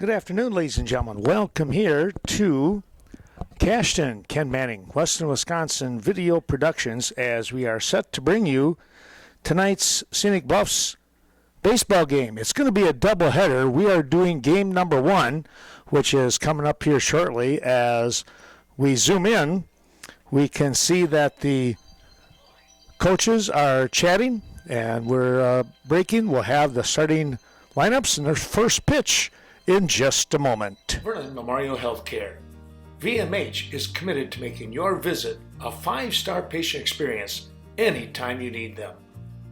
Good afternoon, ladies and gentlemen. Welcome here to Cashton, Ken Manning, Western Wisconsin Video Productions, as we are set to bring you tonight's Scenic Bluffs baseball game. It's going to be a doubleheader. We are doing game number one, which is coming up here shortly. As we zoom in, we can see that the coaches are chatting, and we're breaking. We'll have the starting lineups and their first pitch in just a moment. Vernon Memorial Healthcare. VMH is committed to making your visit a 5-star patient experience anytime you need them.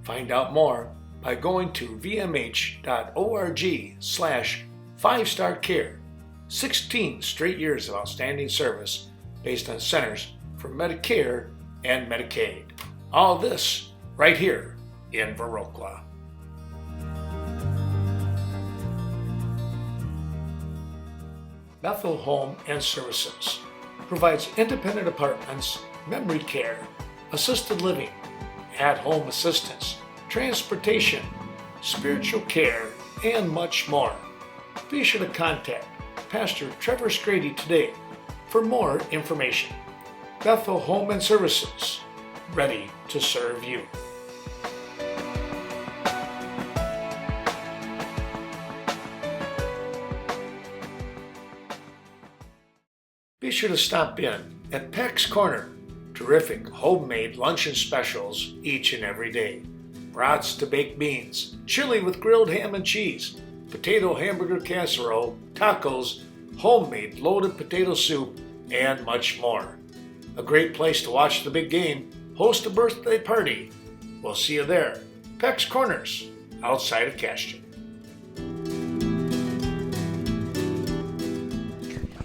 Find out more by going to vmh.org/5starcare. 16 straight years of outstanding service based on Centers for Medicare and Medicaid. All this right here in Viroqua. Bethel Home and Services provides independent apartments, memory care, assisted living, at-home assistance, transportation, spiritual care, and much more. Be sure to contact Pastor Trevor Scrady today for more information. Bethel Home and Services, ready to serve you. Be sure to stop in at Peck's Corner. Terrific homemade luncheon specials each and every day. Brats to baked beans, chili with grilled ham and cheese, potato hamburger casserole, tacos, homemade loaded potato soup, and much more. A great place to watch the big game, host a birthday party. We'll see you there. Peck's Corners, outside of Cashton.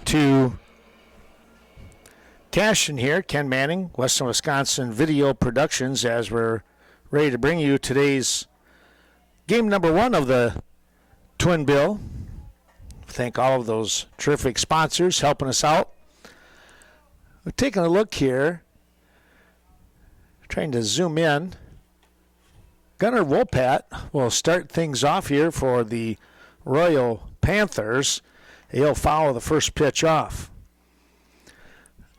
To Cashton here, Ken Manning, Western Wisconsin Video Productions, as we're ready to bring you today's game number one of the Twin Bill. Thank all of those terrific sponsors helping us out. We're taking a look here, trying to zoom in. Gunnar Wolpat will start things off here for the Royall Panthers. He'll foul the first pitch off.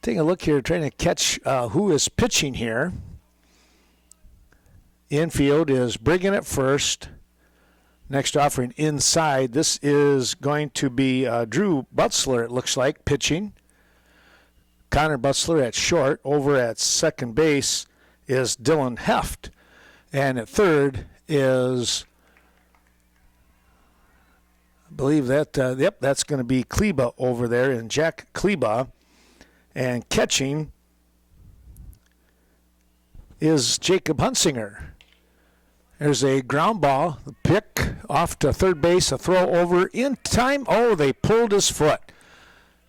Taking a look here, trying to catch who is pitching here. Infield is Brigham at first. Next offering inside. This is going to be Drew Butzler, it looks like, pitching. Connor Butzler at short. Over at second base is Dylan Heft. And at third is, I believe that, that's going to be Kleba over there, and Jack Kleba. And catching is Jacob Hunsinger. There's a ground ball, the pick off to third base, a throw over in time. Oh, they pulled his foot.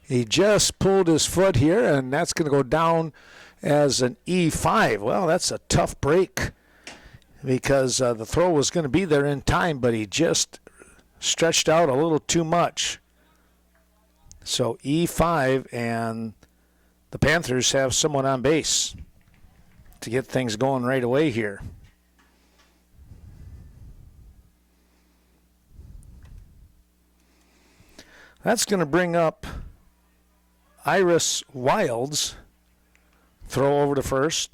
He just pulled his foot here, and that's going to go down as an E5. Well, that's a tough break because the throw was going to be there in time, but he just stretched out a little too much. So E5, and the Panthers have someone on base to get things going right away here. That's going to bring up Iris Wilds. Throw over to first.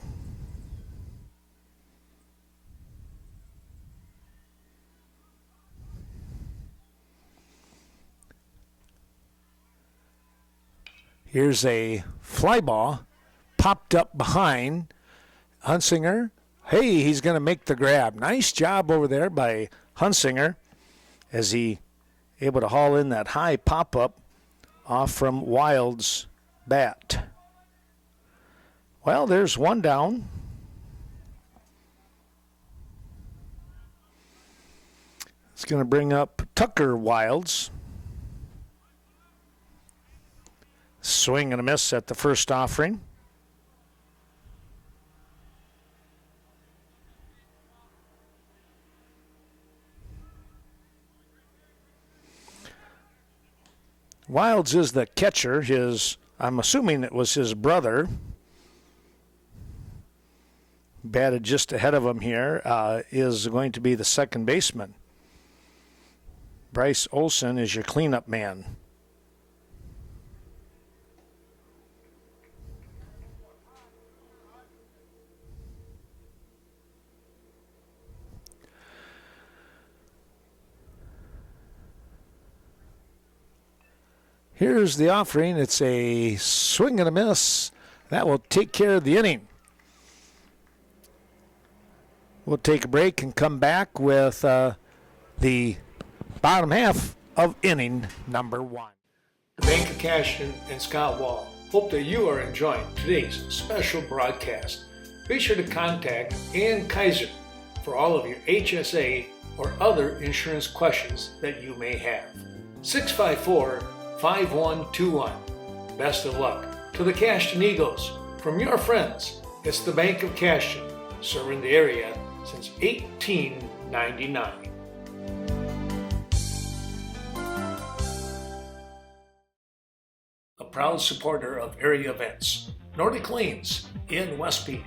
Here's a fly ball popped up behind Hunsinger. Hey, he's going to make the grab. Nice job over there by Hunsinger as he able to haul in that high pop-up off from Wild's bat. Well, there's one down. It's going to bring up Tucker Wilds. Swing and a miss at the first offering. Wilds is the catcher. I'm assuming it was his brother. Batted just ahead of him here is going to be the second baseman. Bryce Olson is your cleanup man. Here's the offering. It's a swing and a miss. That will take care of the inning. We'll take a break and come back with the bottom half of inning number 1. The Bank of Cashton and Scott Wall hope that you are enjoying today's special broadcast. Be sure to contact Ann Kaiser for all of your HSA or other insurance questions that you may have. 654-5121. Best of luck to the Cashton Eagles. From your friends, it's the Bank of Cashton, serving the area since 1899. A proud supporter of area events, Nordic Lanes in Westby,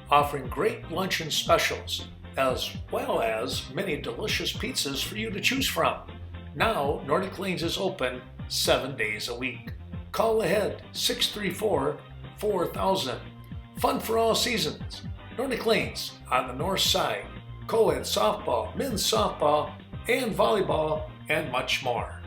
offering great luncheon specials as well as many delicious pizzas for you to choose from. Now, Nordic Lanes is open 7 days a week. Call ahead 634-4000. Fun for all seasons. Nordic Lanes on the north side. Co-ed softball, men's softball, and volleyball, and much more.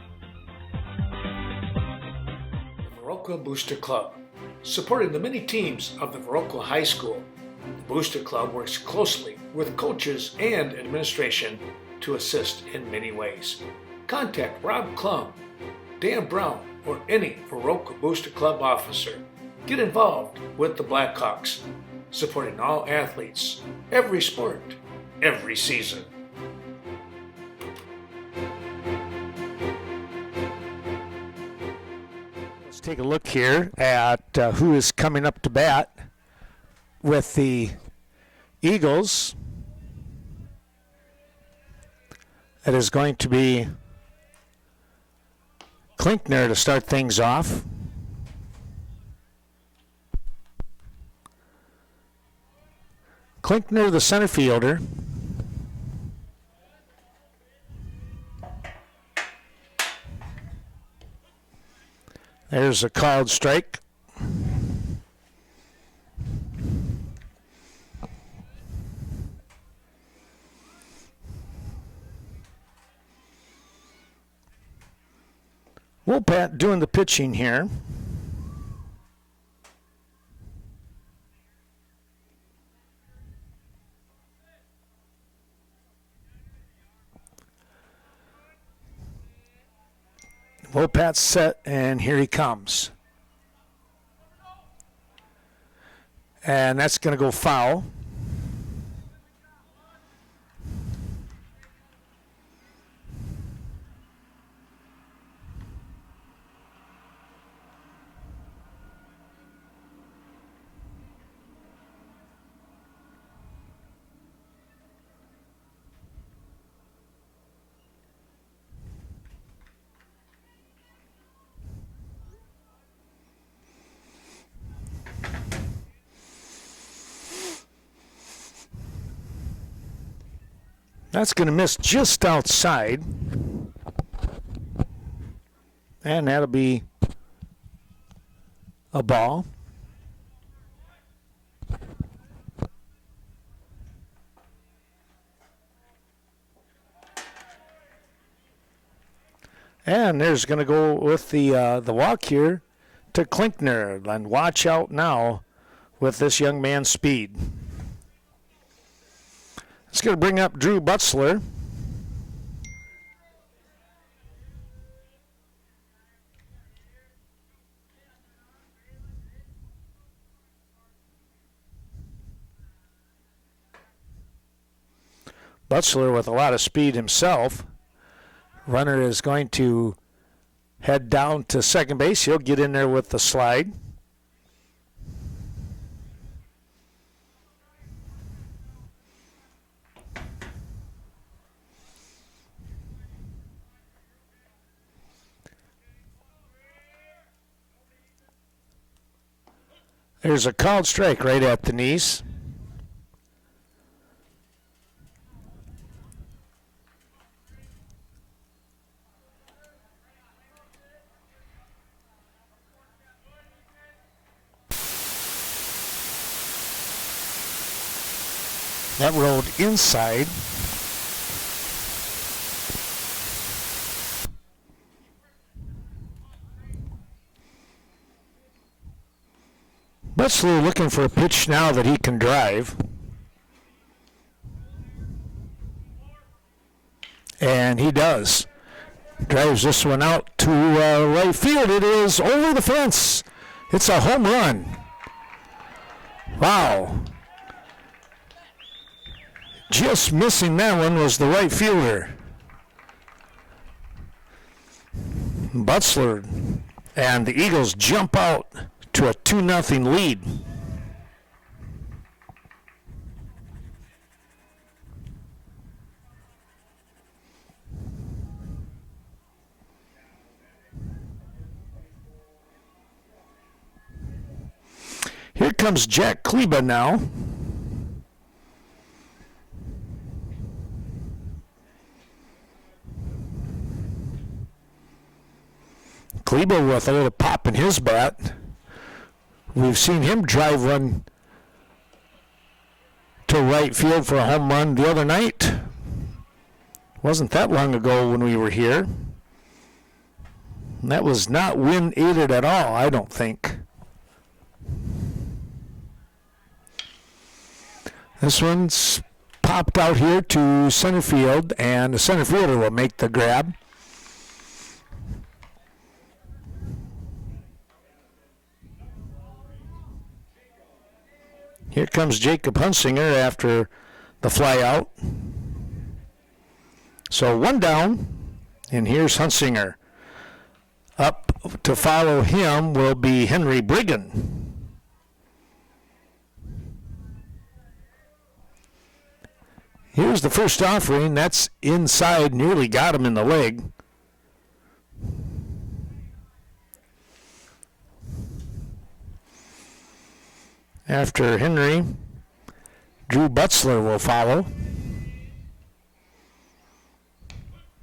The Viroqua Booster Club. Supporting the many teams of the Viroqua High School, the Booster Club works closely with coaches and administration to assist in many ways. Contact Rob Klum, Dan Brown, or any Viroqua Booster Club officer. Get involved with the Blackhawks, supporting all athletes, every sport, every season. Let's take a look here at who is coming up to bat with the Eagles. It is going to be Klinkner to start things off. Klinkner, the center fielder. There's a called strike. Woolpat doing the pitching here. Wopat's set, and here he comes. And that's going to go foul. That's going to miss just outside. And that'll be a ball. And there's going to go with the walk here to Klinkner. And watch out now with this young man's speed. It's going to bring up Drew Butzler. Butzler with a lot of speed himself. Runner is going to head down to second base. He'll get in there with the slide. There's a called strike right at the knees. That rolled inside. Butzler looking for a pitch now that he can drive. And he does. Drives this one out to right field. It is over the fence. It's a home run. Wow. Just missing that one was the right fielder. Butzler, and the Eagles jump out to a 2-0 lead. Here comes Jack Kleba now. Kleba with a little pop in his bat. We've seen him drive one to right field for a home run the other night. Wasn't that long ago when we were here. And that was not wind aided at all, I don't think. This one's popped out here to center field, and the center fielder will make the grab. Here comes Jacob Hunsinger after the fly out. So one down, and here's Hunsinger. Up to follow him will be Henry Brigham. Here's the first offering. That's inside, nearly got him in the leg. After Henry, Drew Butzler will follow.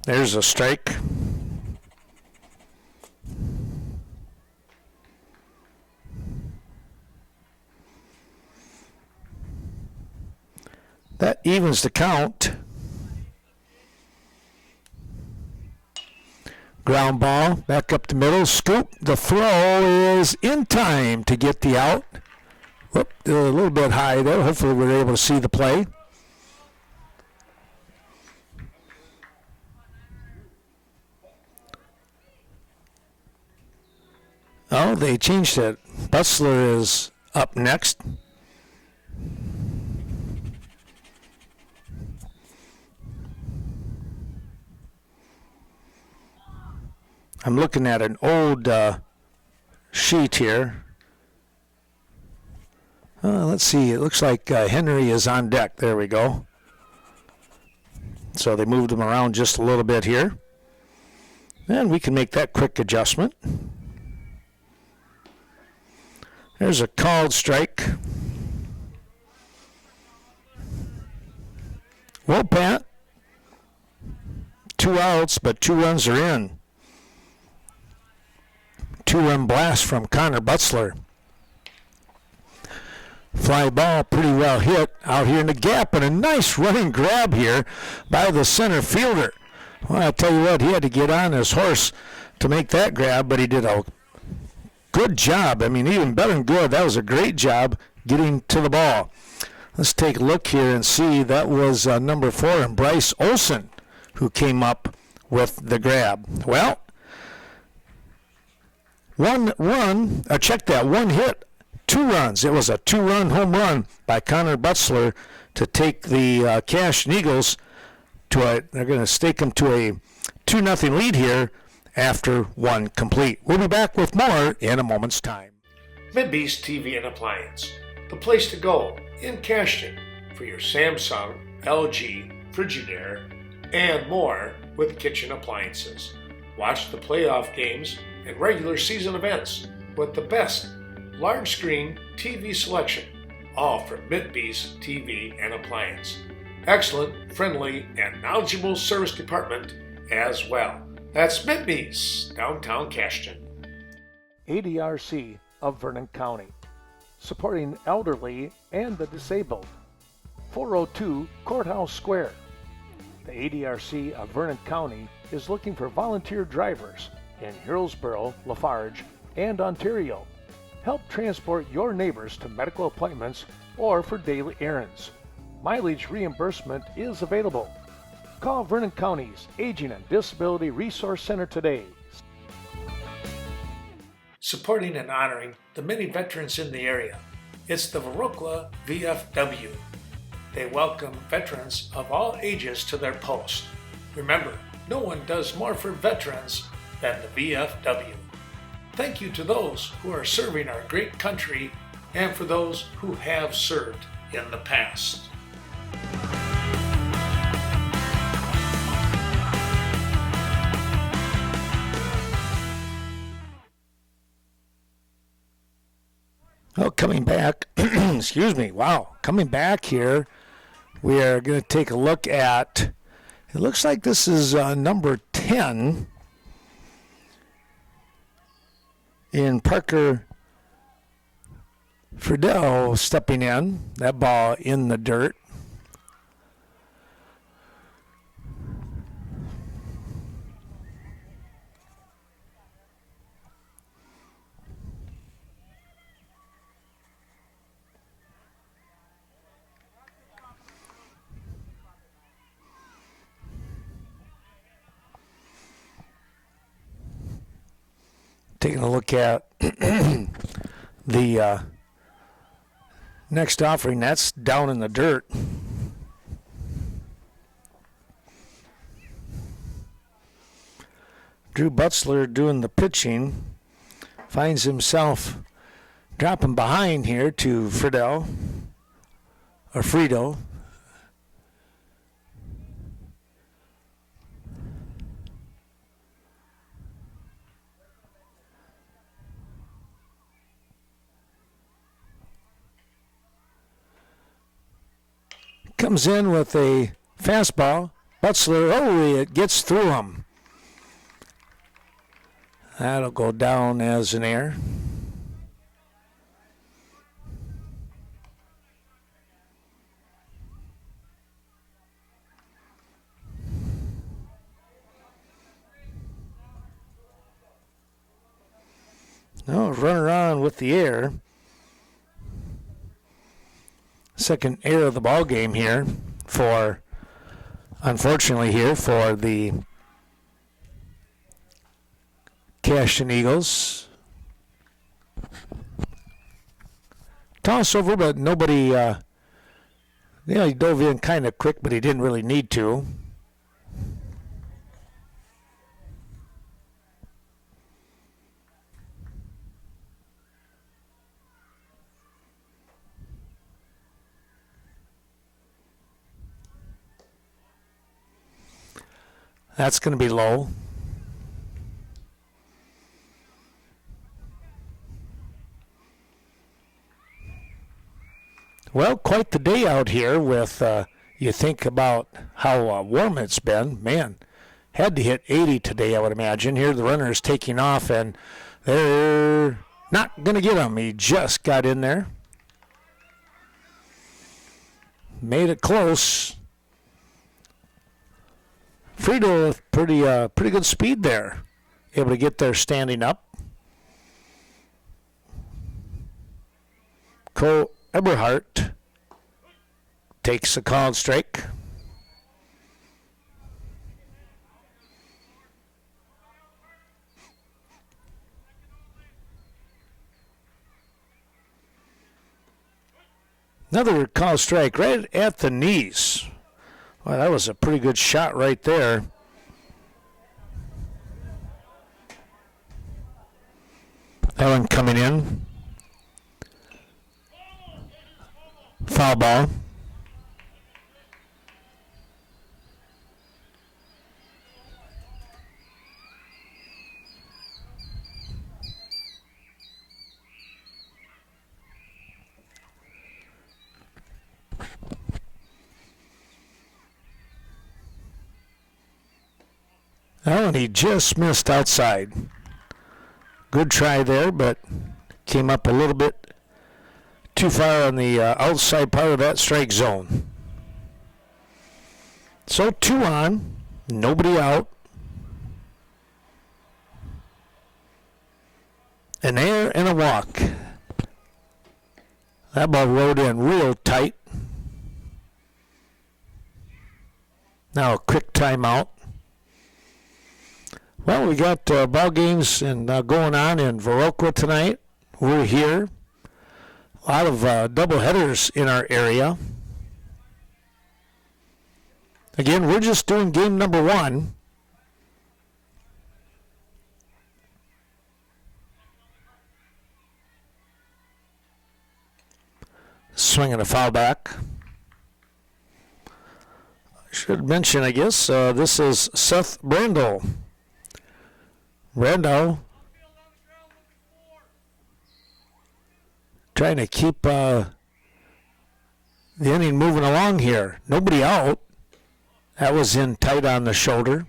There's a strike. That evens the count. Ground ball, back up the middle, scoop. The throw is in time to get the out. Whoop, a little bit high there. Hopefully we're able to see the play. Oh, they changed it. Butzler is up next. I'm looking at an old sheet here. Let's see. It looks like Henry is on deck. There we go. So they moved him around just a little bit here. And we can make that quick adjustment. There's a called strike. Well, Pat. 2 outs, but 2 runs are in. 2-run blast from Connor Butzler. Fly ball pretty well hit out here in the gap, and a nice running grab here by the center fielder. Well, I'll tell you what, he had to get on his horse to make that grab, but he did a good job. I mean, even better than good. That was a great job getting to the ball. Let's take a look here and see. That was number 4, and Bryce Olson, who came up with the grab. Well, one run, check that, 1 hit, 2 runs. It was a 2-run home run by Connor Butzler to take the Cashton Eagles to they're going to stake them to a 2-0 lead here after 1 complete. We'll be back with more in a moment's time. Midbeast TV and Appliance, the place to go in Cashton for your Samsung, LG, Frigidaire, and more with kitchen appliances. Watch the playoff games and regular season events with the best large screen TV selection, all from Midbeast TV and Appliance. Excellent, friendly, and knowledgeable service department as well. That's Midbeast, downtown Cashton. ADRC of Vernon County, supporting elderly and the disabled. 402 Courthouse Square. The ADRC of Vernon County is looking for volunteer drivers in Hillsborough, Lafarge, and Ontario. Help transport your neighbors to medical appointments or for daily errands. Mileage reimbursement is available. Call Vernon County's Aging and Disability Resource Center today. Supporting and honoring the many veterans in the area. It's the Royall VFW. They welcome veterans of all ages to their post. Remember, no one does more for veterans than the VFW. Thank you to those who are serving our great country and for those who have served in the past. Well, coming back, excuse me, wow, coming back here, we are going to take a look at, it looks like this is number 10 in Parker Friedel stepping in, that ball in the dirt. Taking a look at the next offering, that's down in the dirt. Drew Butzler doing the pitching, finds himself dropping behind here to Friedel. Comes in with a fastball. Butzler, it gets through him. That'll go down as an error. No, runner on with the error. Second error of the ball game here unfortunately for the Cashton Eagles. Toss over, but nobody, he dove in kind of quick, but he didn't really need to. That's going to be low. Well, quite the day out here with, you think about how warm it's been. Man, had to hit 80 today, I would imagine. Here the runner is taking off, and they're not going to get him. He just got in there. Made it close. Friedel with pretty good speed there. Able to get there standing up. Cole Eberhardt takes a called strike. Another called strike right at the knees. Well, that was a pretty good shot right there. That one coming in. Foul ball. Oh, and he just missed outside. Good try there, but came up a little bit too far on the outside part of that strike zone. So 2 on, nobody out. An error and a walk. That ball rode in real tight. Now a quick timeout. Well, we got ball games and going on in Viroqua tonight. We're here. A lot of double headers in our area. Again, we're just doing game number 1. Swinging a foul back. Should mention, I guess, this is Seth Brandel. Brandel trying to keep the inning moving along here. Nobody out. That was in tight on the shoulder.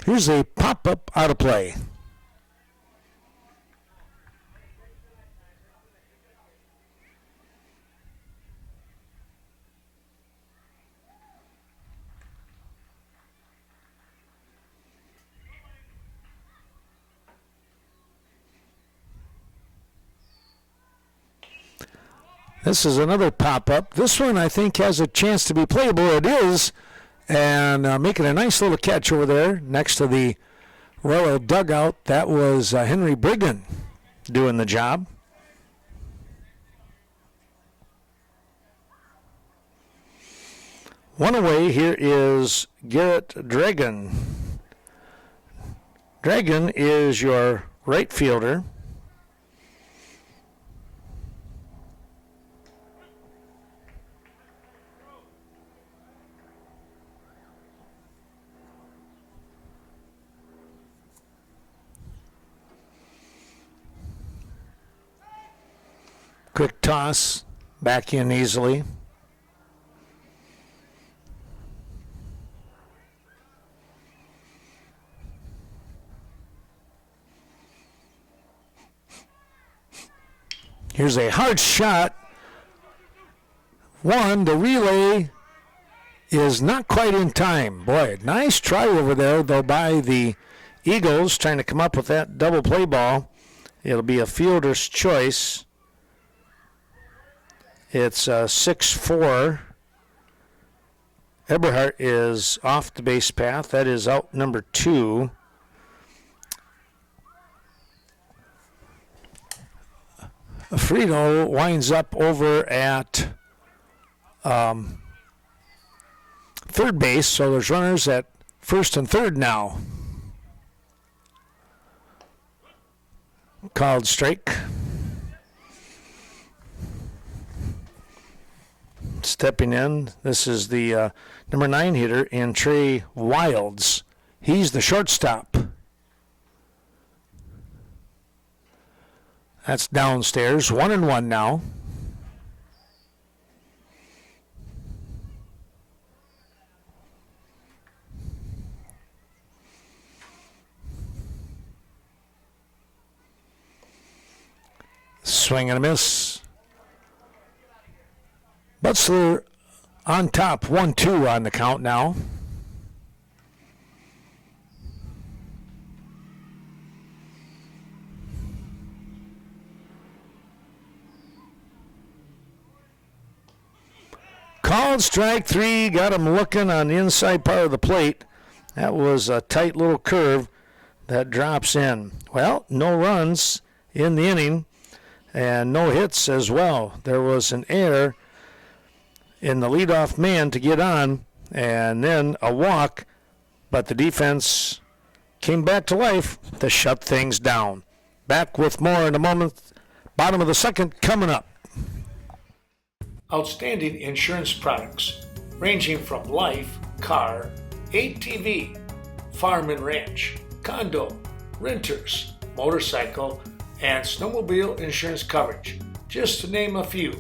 Here's a pop-up out of play. This is another pop-up. This one, I think, has a chance to be playable. It is. And making a nice little catch over there next to the Royall dugout. That was Henry Brigham doing the job. One away, here is Garrett Dragon. Dragon is your right fielder. Quick toss, back in easily. Here's a hard shot. The relay is not quite in time. Boy, nice try over there, though, by the Eagles, trying to come up with that double play ball. It'll be a fielder's choice. It's 6-4. Eberhardt is off the base path. That is out number 2. Frito winds up over at third base, so there's runners at first and third now. Called strike. Stepping in, this is the number 9 hitter in Trey Wilds. He's the shortstop. That's downstairs. 1-1 now. Swing and a miss. Butzler on top, 1-2 on the count now. Called strike 3, got him looking on the inside part of the plate. That was a tight little curve that drops in. Well, no runs in the inning and no hits as well. There was an error in the leadoff man to get on, and then a walk, but the defense came back to life to shut things down. Back with more in a moment. Bottom of the second coming up. Outstanding insurance products ranging from life, car, ATV, farm and ranch, condo, renters, motorcycle, and snowmobile insurance coverage, just to name a few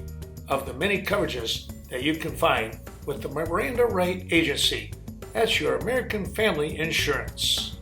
of the many coverages that you can find with the Miranda Wright Agency. That's your American Family Insurance.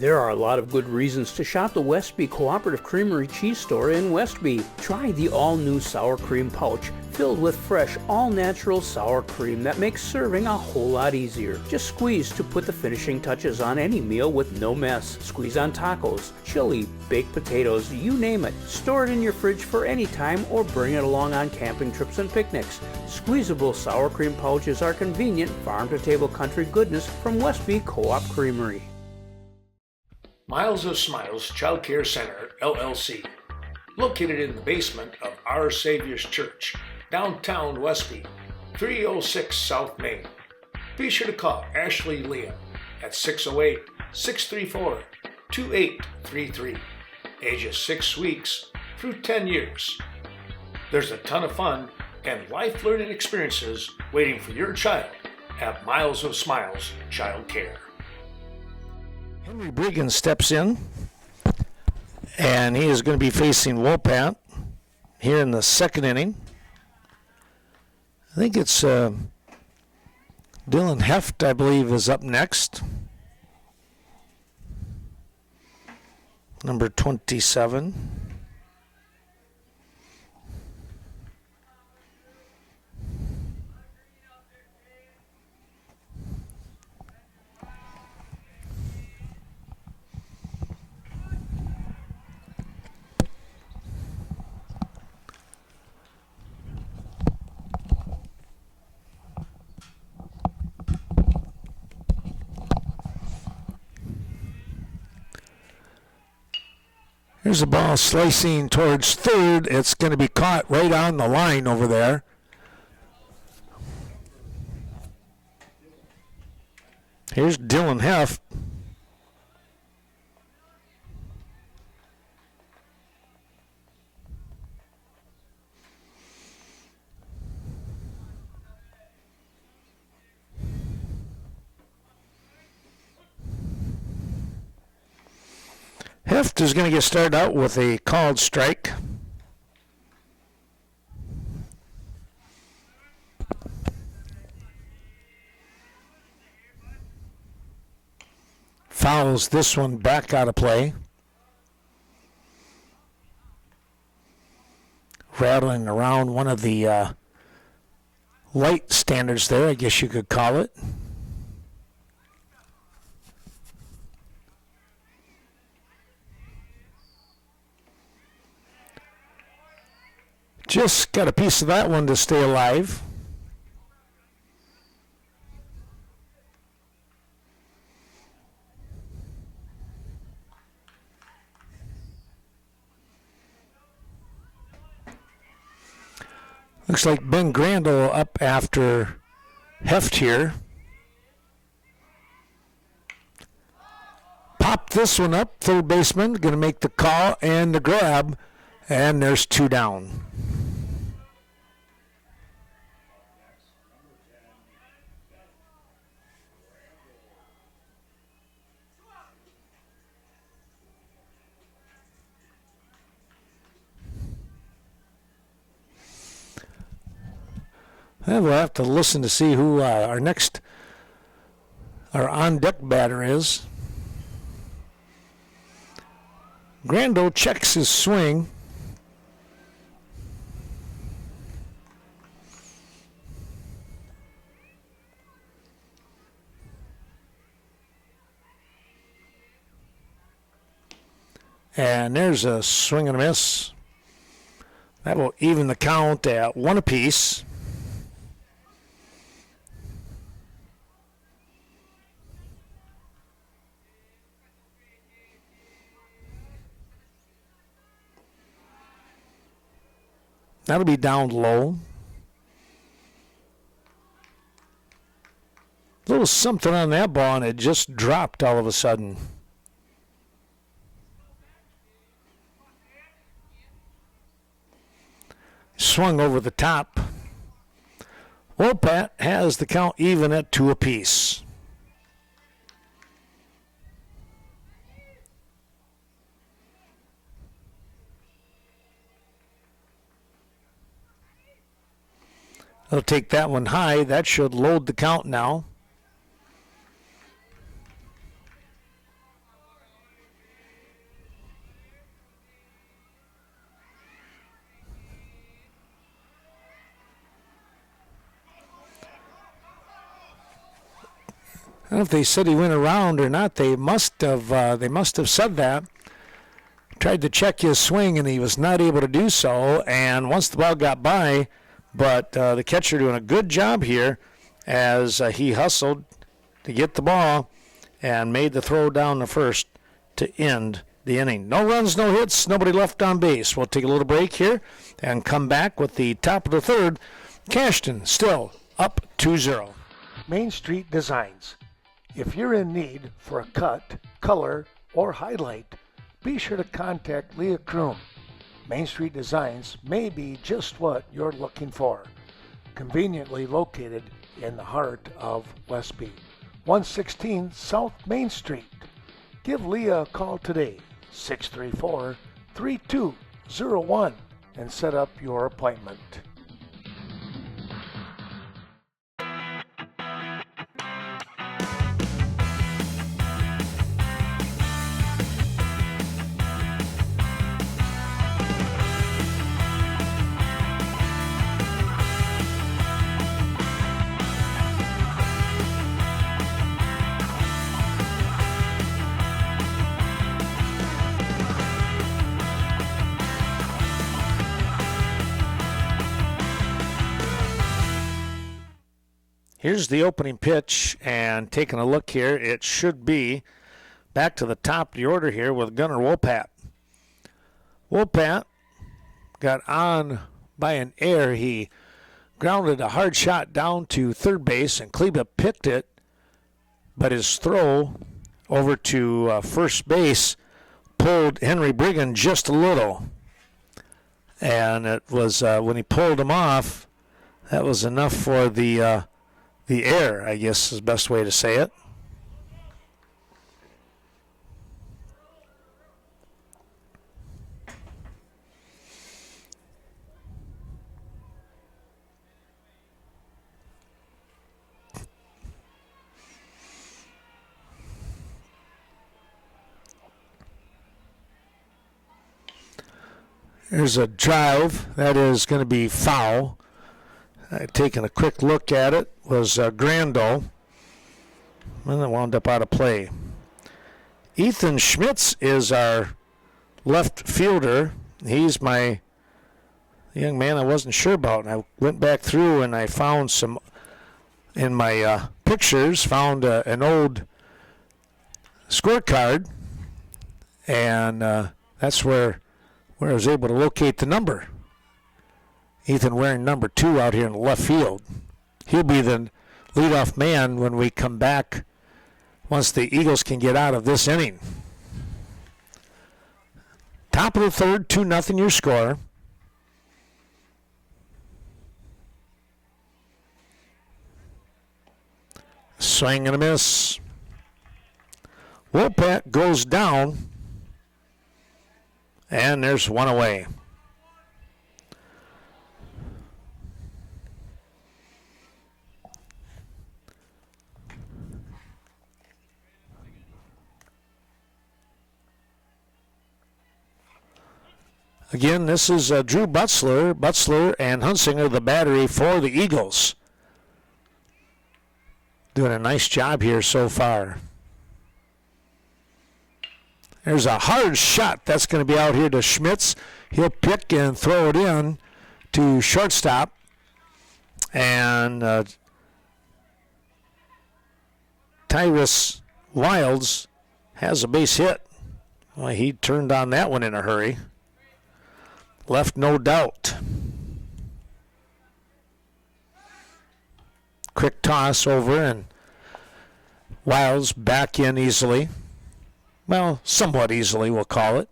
There are a lot of good reasons to shop the Westby Cooperative Creamery Cheese Store in Westby. Try the all-new sour cream pouch filled with fresh, all-natural sour cream that makes serving a whole lot easier. Just squeeze to put the finishing touches on any meal with no mess. Squeeze on tacos, chili, baked potatoes, you name it. Store it in your fridge for any time or bring it along on camping trips and picnics. Squeezable sour cream pouches are convenient farm-to-table country goodness from Westby Co-op Creamery. Miles of Smiles Child Care Center, LLC, located in the basement of Our Savior's Church, downtown Westby, 306 South Main. Be sure to call Ashley Liam at 608-634-2833, ages 6 weeks through 10 years. There's a ton of fun and life learning experiences waiting for your child at Miles of Smiles Child Care. Henry Briggan steps in, and he is going to be facing Wolpat here in the second inning. I think it's Dylan Heft, I believe, is up next. Number 27. Here's the ball slicing towards third. It's going to be caught right on the line over there. Here's Dylan Heft. Heft is going to get started out with a called strike. Fouls this one back out of play. Rattling around one of the light standards there, I guess you could call it. Just got a piece of that one to stay alive. Looks like Ben Grandel up after Heft here. Pop this one up, third baseman, going to make the call and the grab, and there's two down. We'll have to listen to see who our on-deck batter is. Grando checks his swing. And there's a swing and a miss. That will even the count at one apiece. That'll be down low. A little something on that ball, and it just dropped all of a sudden. Swung over the top. Wolpat has the count even at two apiece. They'll take that one high. That should load the count now. don't know if they said he went around or not. They must have said that. Tried to check his swing, and he was not able to do so. And once the ball got by, but the catcher doing a good job here as he hustled to get the ball and made the throw down the first to end the inning. No runs, no hits, nobody left on base. We'll take a little break here and come back with the top of the third. Cashton still up 2-0. Main Street Designs. If you're in need for a cut, color, or highlight, be sure to contact Leah Kroom. Main Street Designs may be just what you're looking for. Conveniently located in the heart of Westby. 116 South Main Street. Give Leah a call today, 634-3201, and set up your appointment. Here's the opening pitch, and taking a look here, it should be back to the top of the order here with Gunnar Wolpat. Wolpat got on by an error. He grounded a hard shot down to third base, and Kleba picked it, but his throw over to first base pulled Henry Brigham just a little. And it was when he pulled him off, that was enough for the error, I guess is the best way to say it. There's a drive that is going to be foul. Taking a quick look at it was Grandal, and it wound up out of play. Ethan Schmitz is our left fielder. He's my young man I wasn't sure about. And I went back through and I found some in my pictures, found an old scorecard, and that's where I was able to locate the number. Ethan wearing number 2 out here in the left field. He'll be the leadoff man when we come back once the Eagles can get out of this inning. Top of the third, 2-0 your score. Swing and a miss. Wolpat goes down, and there's one away. Again, this is Drew Butzler. Butzler and Hunsinger, the battery for the Eagles. Doing a nice job here so far. There's a hard shot that's going to be out here to Schmitz. He'll pick and throw it in to shortstop. And Tyrus Wilds has a base hit. Well, he turned on that one in a hurry. Left no doubt. Quick toss over, and Wilds back in easily. Well, somewhat easily, we'll call it.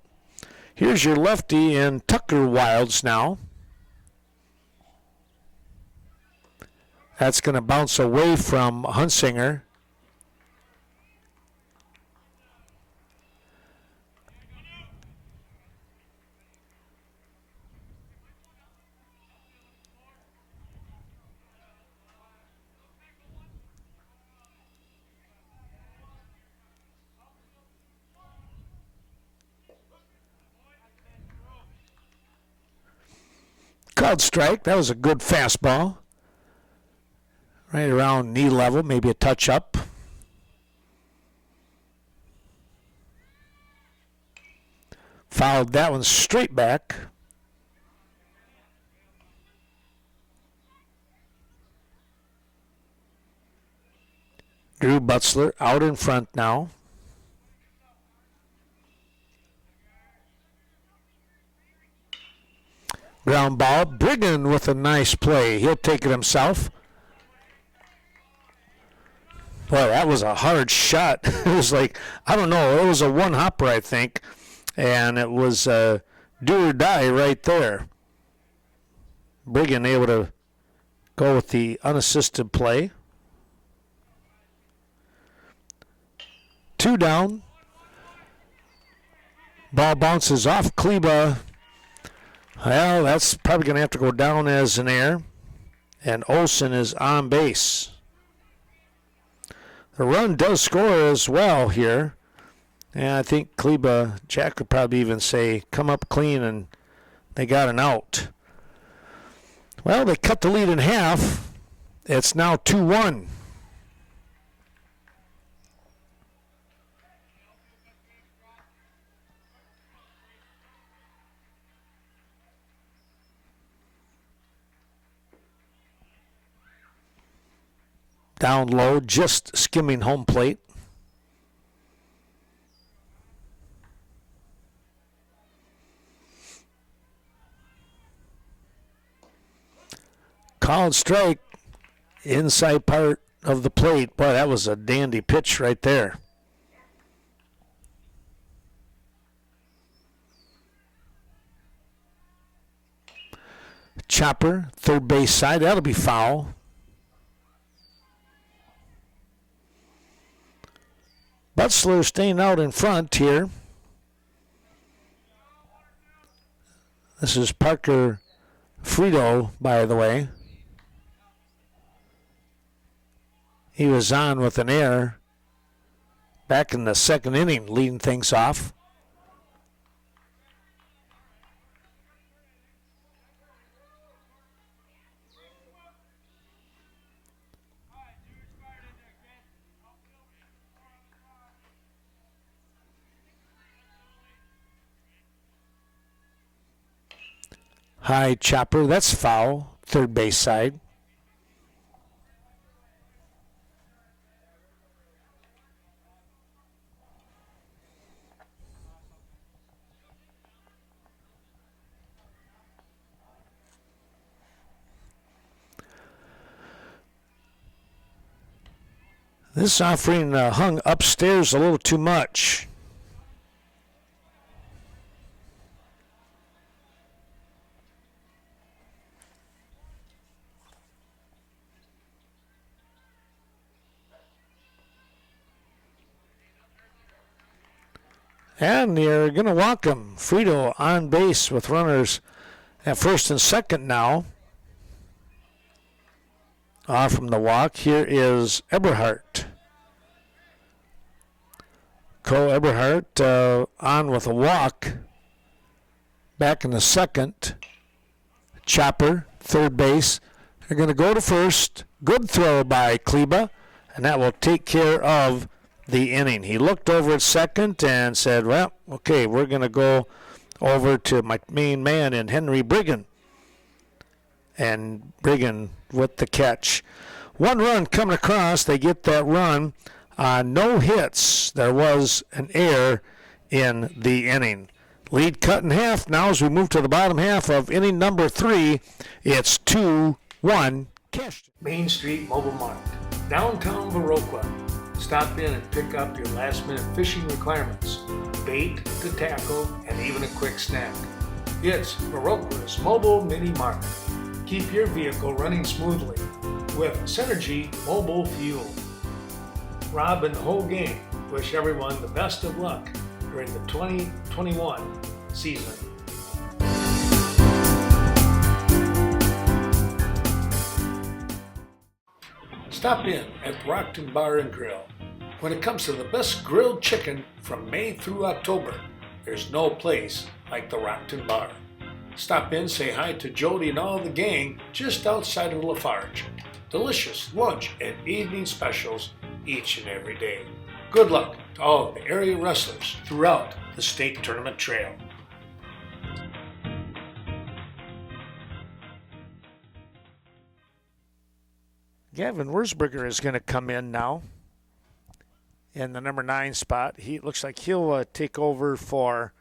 Here's your lefty in Tucker Wilds now. That's going to bounce away from Hunsinger. Called strike. That was a good fastball. Right around knee level, maybe a touch up. fouled that one straight back. Drew Butzler out in front now. Ground ball. Brigham with a nice play. He'll take it himself. Boy, that was a hard shot. It was like, I don't know, it was a one-hopper, I think. And it was do or die right there. Brigham able to go with the unassisted play. 2 down. Ball bounces off Kleba. Well, that's probably going to have to go down as an error. And Olsen is on base. The run does score as well here. And I think Kleba, Jack could probably even say, come up clean, and they got an out. Well, they cut the lead in half. It's now 2-1. Down low, just skimming home plate. Called strike, inside part of the plate. Boy, that was a dandy pitch right there. Chopper, third base side, that'll be foul. Butzler staying out in front here. This is Parker Frito, by the way. He was on with an error back in the second inning, leading things off. High chopper, that's foul, third base side. This offering hung upstairs a little too much. And you're going to walk him. Frito on base with runners at first and second now. Off from the walk. Here is Eberhardt. Cole Eberhardt on with a walk. Back in the second. Chopper, third base. They're going to go to first. Good throw by Kleba. And that will take care of the inning. He looked over at second and said, well, okay, we're going to go over to my main man in Henry Brigham. And Brigham with the catch. 1 run coming across. They get that run. No hits. There was an error in the inning. Lead cut in half now as we move to the bottom half of inning number 3. It's 2-1 Cashton. Main Street Mobile Mart, downtown Viroqua. Stop in and pick up your last-minute fishing requirements, bait to tackle, and even a quick snack. It's Viroqua's Mobile Mini Mart. Keep your vehicle running smoothly with Synergy Mobile Fuel. Rob and the whole gang wish everyone the best of luck during the 2021 season. Stop in at Brockton Bar and Grill. When it comes to the best grilled chicken from May through October, there's no place like the Rockton Bar. Stop in, say hi to Jody and all the gang just outside of Lafarge. Delicious lunch and evening specials each and every day. Good luck to all of the area wrestlers throughout the state tournament trail. Gavin Wurzberger is going to come in now in the number 9 spot. He looks like he'll take over for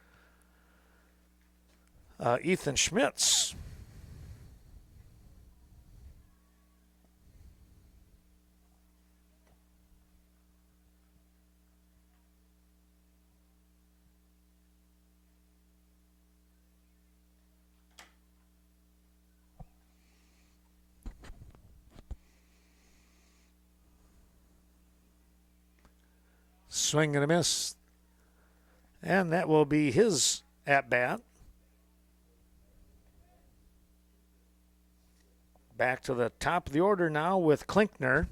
Ethan Schmitz. Swing and a miss. And that will be his at-bat. Back to the top of the order now with Klinkner.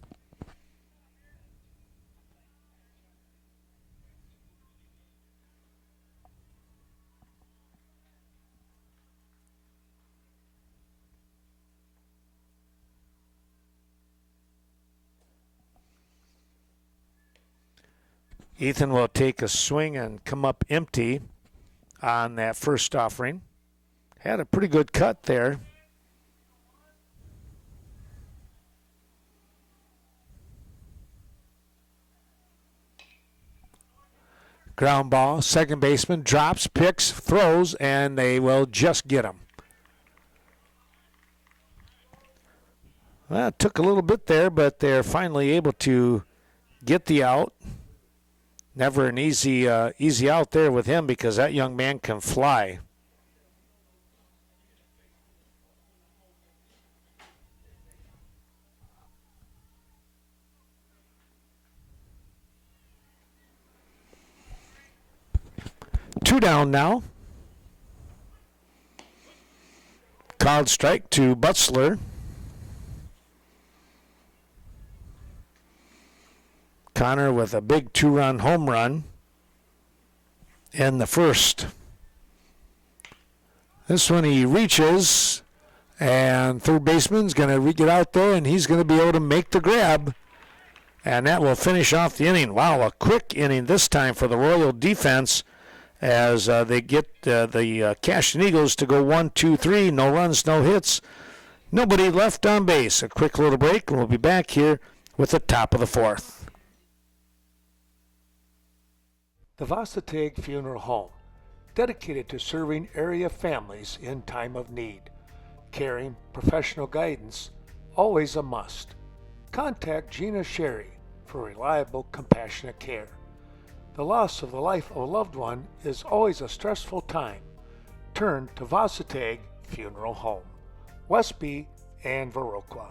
Ethan will take a swing and come up empty on that first offering. Had a pretty good cut there. Ground ball, second baseman drops, picks, throws, and they will just get him. Well, it took a little bit there, but they're finally able to get the out. Never an easy out there with him because that young man can fly. Two down now. Called strike to Butzler. Connor with a big 2-run home run in the first. This one he reaches, and third baseman's going to get out there, and he's going to be able to make the grab. And that will finish off the inning. Wow, a quick inning this time for the Royal defense as they get the Cashton Eagles to go 1, 2, 3. No runs, no hits. Nobody left on base. A quick little break, and we'll be back here with the top of the fourth. The Varsity Funeral Home, dedicated to serving area families in time of need. Caring, professional guidance, always a must. Contact Gina Sherry for reliable, compassionate care. The loss of the life of a loved one is always a stressful time. Turn to Varsity Funeral Home, Westby and Viroqua.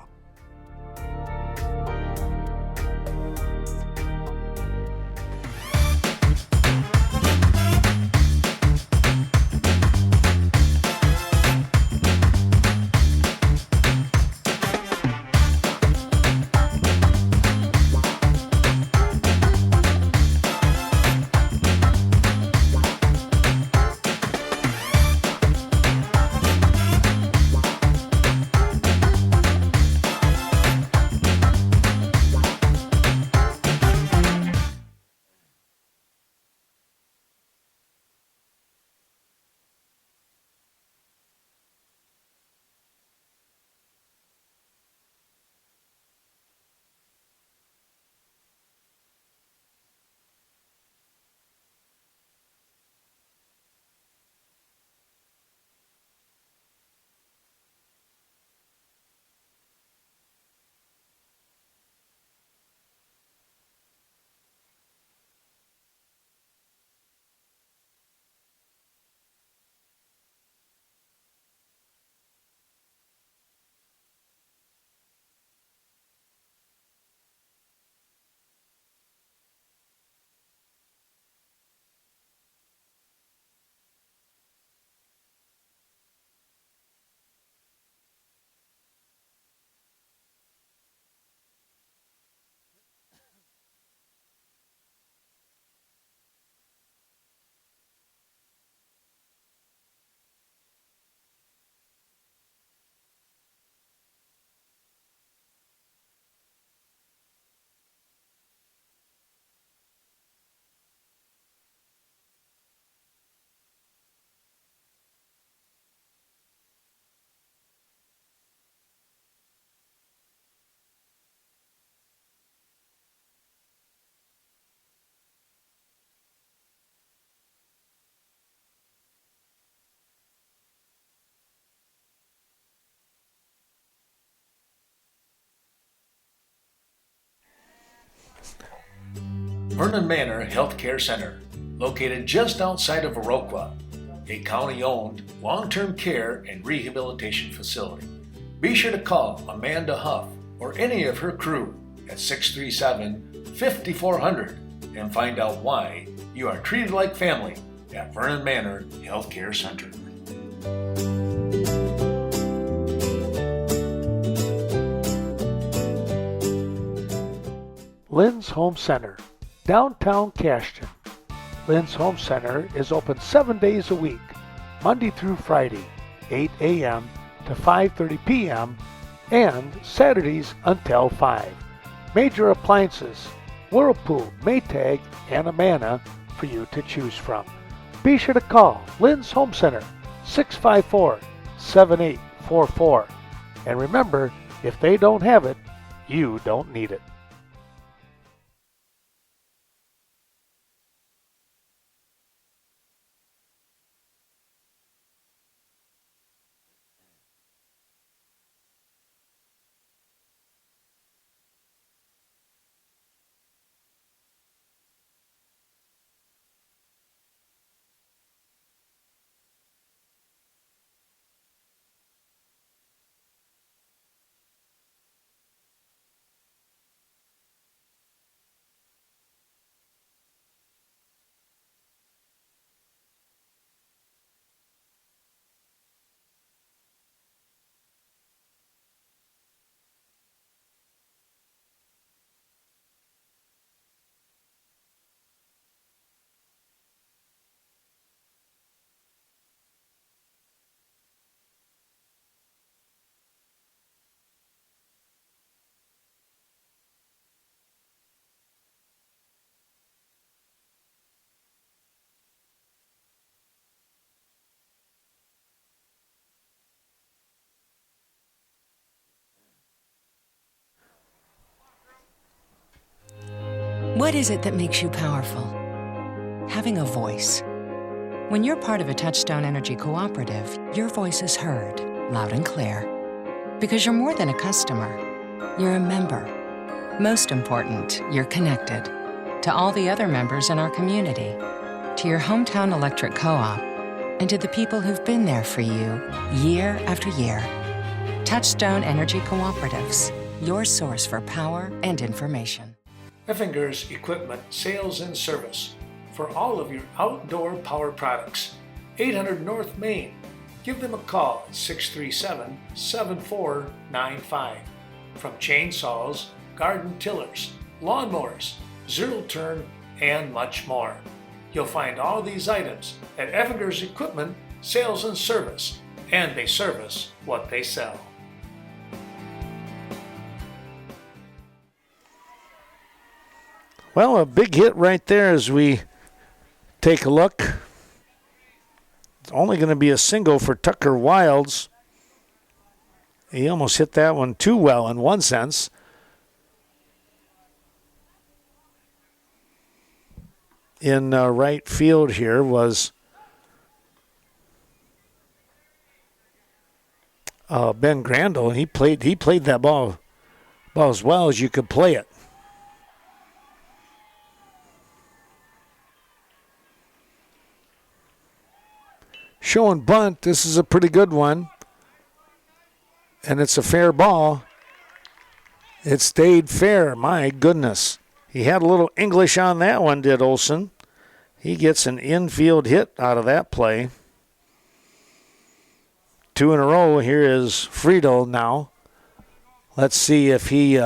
Vernon Manor Healthcare Center, located just outside of Viroqua, a county-owned long-term care and rehabilitation facility. Be sure to call Amanda Huff or any of her crew at 637-5400 and find out why you are treated like family at Vernon Manor Healthcare Center. Lynn's Home Center, downtown Cashton. Lynn's Home Center is open 7 days a week, Monday through Friday, 8 a.m. to 5:30 p.m. and Saturdays until 5. Major appliances, Whirlpool, Maytag, and Amana for you to choose from. Be sure to call Lynn's Home Center, 654-7844. And remember, if they don't have it, you don't need it. What is it that makes you powerful? Having a voice. When you're part of a Touchstone Energy cooperative, your voice is heard, loud and clear. Because you're more than a customer, you're a member. Most important, you're connected to all the other members in our community, to your hometown electric co-op, and to the people who've been there for you year after year. Touchstone Energy Cooperatives, your source for power and information. Effinger's Equipment Sales and Service for all of your outdoor power products. 800 North Main. Give them a call at 637-7495. From chainsaws, garden tillers, lawnmowers, zero turn, and much more. You'll find all these items at Effinger's Equipment Sales and Service, and they service what they sell. Well, a big hit right there as we take a look. It's only going to be a single for Tucker Wilds. He almost hit that one too well in one sense. In right field here was Ben Grandel, and he played that ball as well as you could play it. Showing bunt, this is a pretty good one. And it's a fair ball. It stayed fair, my goodness. He had a little English on that one, did Olson. He gets an infield hit out of that play. 2 in a row. Here is Friedel now. Let's see if he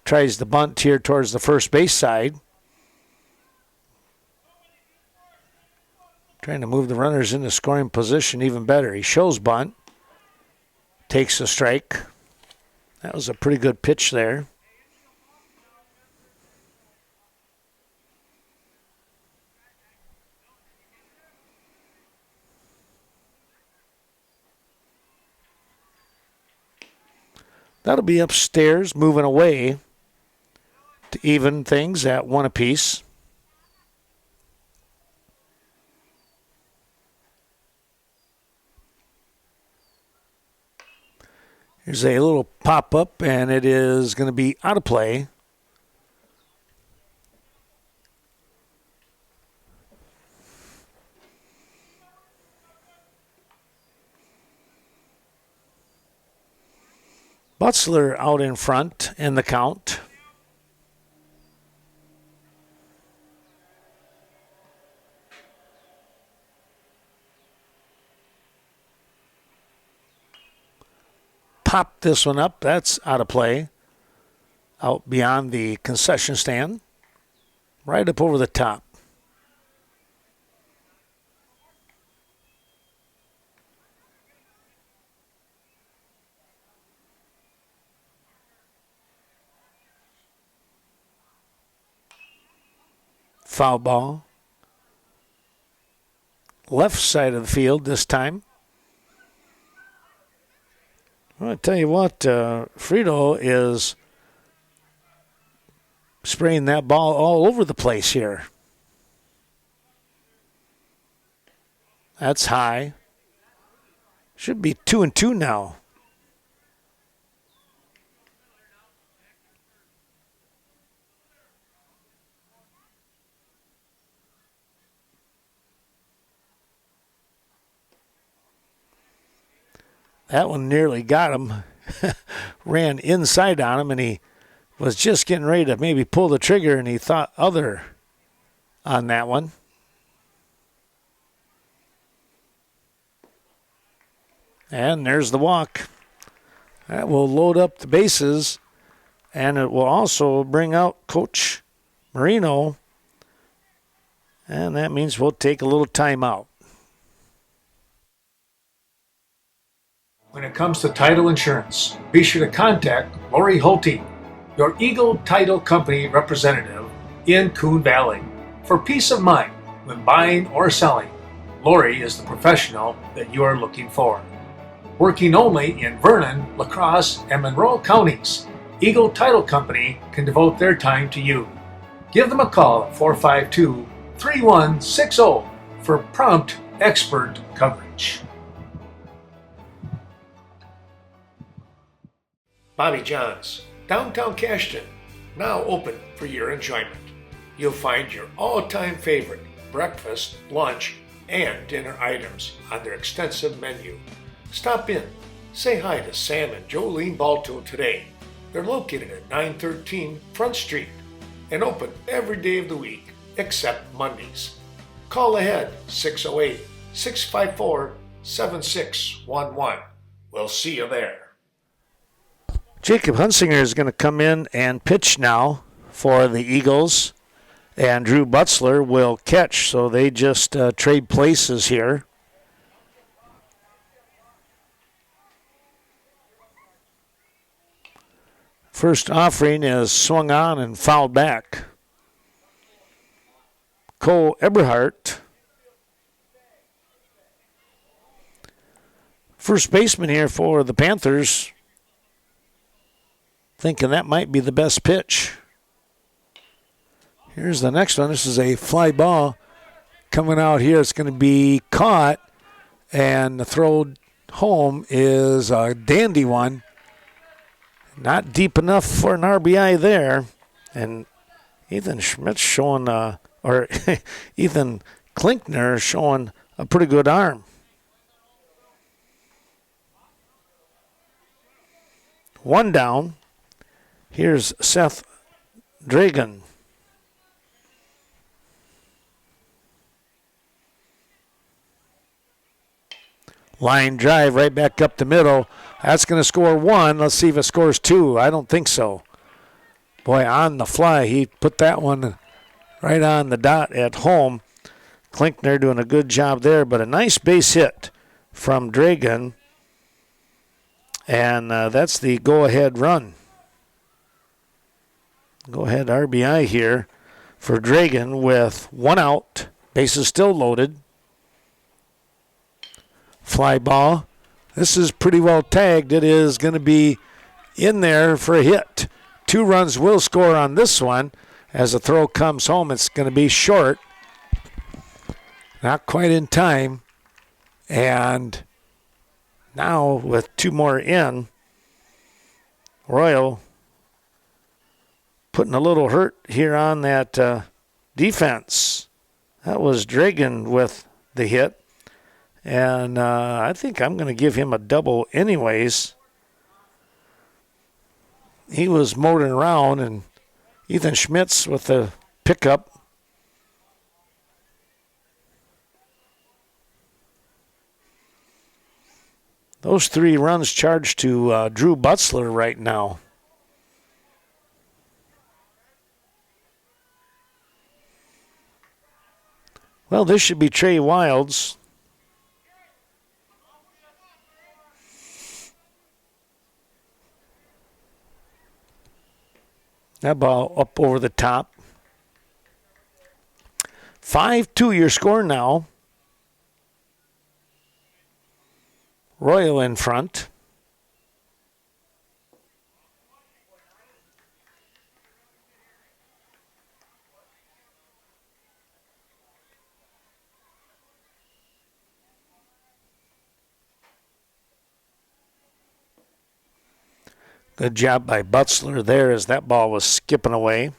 tries to bunt here towards the first base side. Trying to move the runners into scoring position even better. He shows bunt. Takes a strike. That was a pretty good pitch there. That'll be upstairs, moving away to even things at 1 apiece. Here's a little pop-up, and it is going to be out of play. Butzler out in front in the count. Popped this one up. That's out of play. Out beyond the concession stand. Right up over the top. Foul ball. Left side of the field this time. Well, I tell you what, Frito is spraying that ball all over the place here. That's high. Should be 2-2 now. That one nearly got him. Ran inside on him, and he was just getting ready to maybe pull the trigger, and he thought other on that one. And there's the walk. That will load up the bases, and it will also bring out Coach Marino, and that means we'll take a little time out. When it comes to title insurance, be sure to contact Lori Holte, your Eagle Title Company representative in Coon Valley. For peace of mind when buying or selling, Lori is the professional that you are looking for. Working only in Vernon, La Crosse, and Monroe counties, Eagle Title Company can devote their time to you. Give them a call at 452-3160 for prompt expert coverage. Bobby John's, downtown Cashton, now open for your enjoyment. You'll find your all-time favorite breakfast, lunch, and dinner items on their extensive menu. Stop in, say hi to Sam and Jolene Balto today. They're located at 913 Front Street and open every day of the week except Mondays. Call ahead 608-654-7611. We'll see you there. Jacob Hunsinger is going to come in and pitch now for the Eagles, and Drew Butzler will catch, so they just trade places here. First offering is swung on and fouled back. Cole Eberhardt, first baseman here for the Panthers, thinking that might be the best pitch. Here's the next one. This is a fly ball coming out here. It's going to be caught, and the throw home is a dandy one. Not deep enough for an RBI there. And Ethan Schmidt's showing, or Ethan Klinkner showing a pretty good arm. One down. Here's Seth Dragon. Line drive right back up the middle. That's going to score one. Let's see if it scores two. I don't think so. Boy, on the fly, he put that one right on the dot at home. Klinkner doing a good job there, but a nice base hit from Dragon. And that's the go-ahead run. Go-ahead RBI here for Dragon with one out. Bases still loaded. Fly ball. This is pretty well tagged. It is going to be in there for a hit. 2 runs will score on this one. As the throw comes home, it's going to be short. Not quite in time. And now with 2 more in, Royall putting a little hurt here on that defense. That was Dragon with the hit. And I think I'm going to give him a double anyways. he was motoring around, and Ethan Schmitz with the pickup. Those 3 runs charged to Drew Butzler right now. Well, this should be Trey Wilds. That ball up over the top. 5-2 your score now. Royall in front. Good job by Butzler there as that ball was skipping away.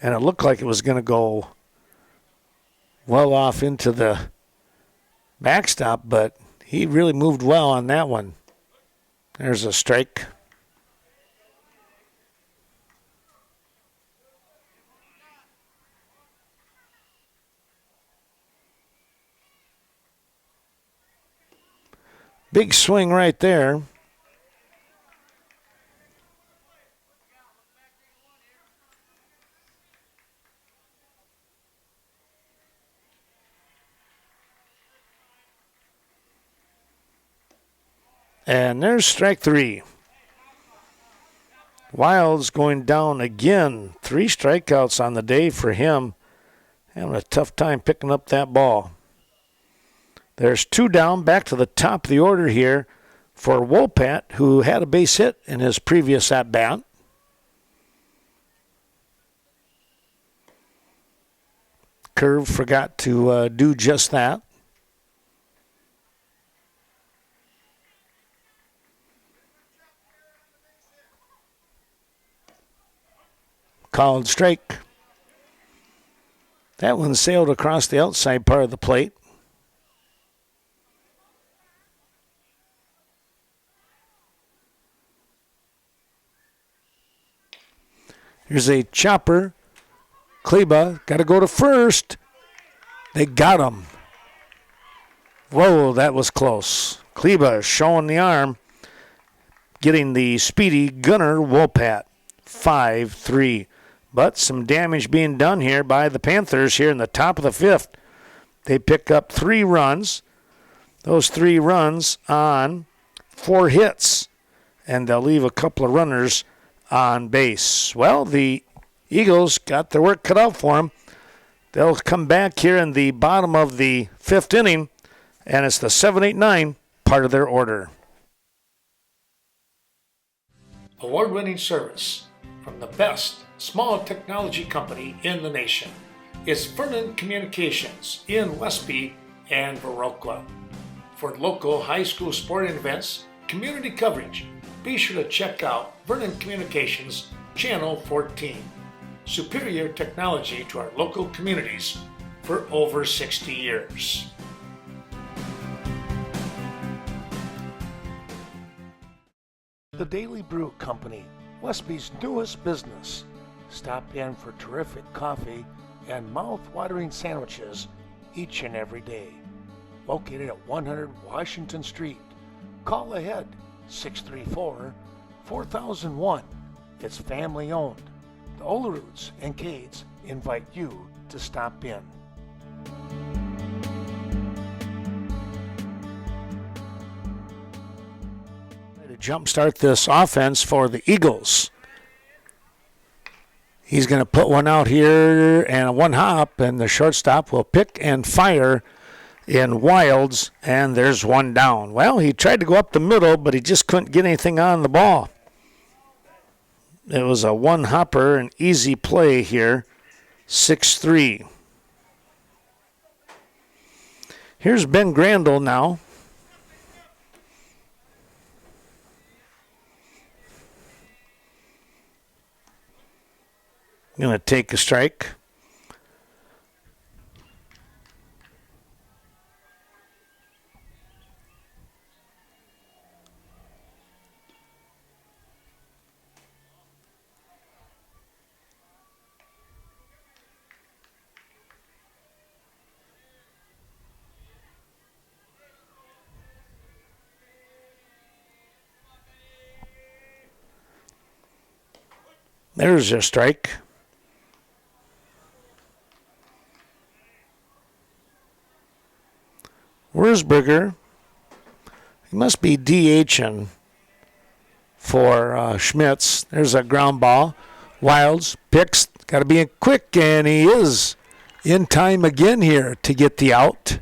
And it looked like it was going to go well off into the backstop, but he really moved well on that one. There's a strike. Big swing right there. And there's strike 3. Wilds going down again. 3 strikeouts on the day for him. Having a tough time picking up that ball. There's 2 down, back to the top of the order here for Wolpat, who had a base hit in his previous at-bat. Curve forgot to do just that. Called strike. That one sailed across the outside part of the plate. Here's a chopper. Kleba got to go to first. They got him. Whoa, that was close. Kleba showing the arm, getting the speedy Gunnar Wolpat. 5-3. But some damage being done here by the Panthers here in the top of the 5th. They pick up 3 runs. Those 3 runs on 4 hits. And they'll leave a couple of runners on base. Well, the Eagles got their work cut out for them. They'll come back here in the bottom of the 5th inning, and it's the 7-8-9 part of their order. Award-winning service from the best small technology company in the nation is Vernon Communications in Westby and Varoqua. For local high school sporting events, community coverage, be sure to check out Vernon Communications Channel 14. Superior technology to our local communities for over 60 years. The Daily Brew Company, Westby's newest business. Stop in for terrific coffee and mouth-watering sandwiches each and every day. Located at 100 Washington Street. Call ahead, 634-4001. It's family owned. The Oleroots and Cades invite you to stop in. To jumpstart this offense for the Eagles. He's going to put one out here and a one hop, and the shortstop will pick and fire in Wilds, and there's one down. Well, he tried to go up the middle, but he just couldn't get anything on the ball. It was a one hopper, an easy play here, 6-3. Here's Ben Grandel now. Going to take a strike. There's a strike. Wurzburger, he must be DHing for Schmitz. There's a ground ball. Wilds picks, got to be quick, and he is in time again here to get the out.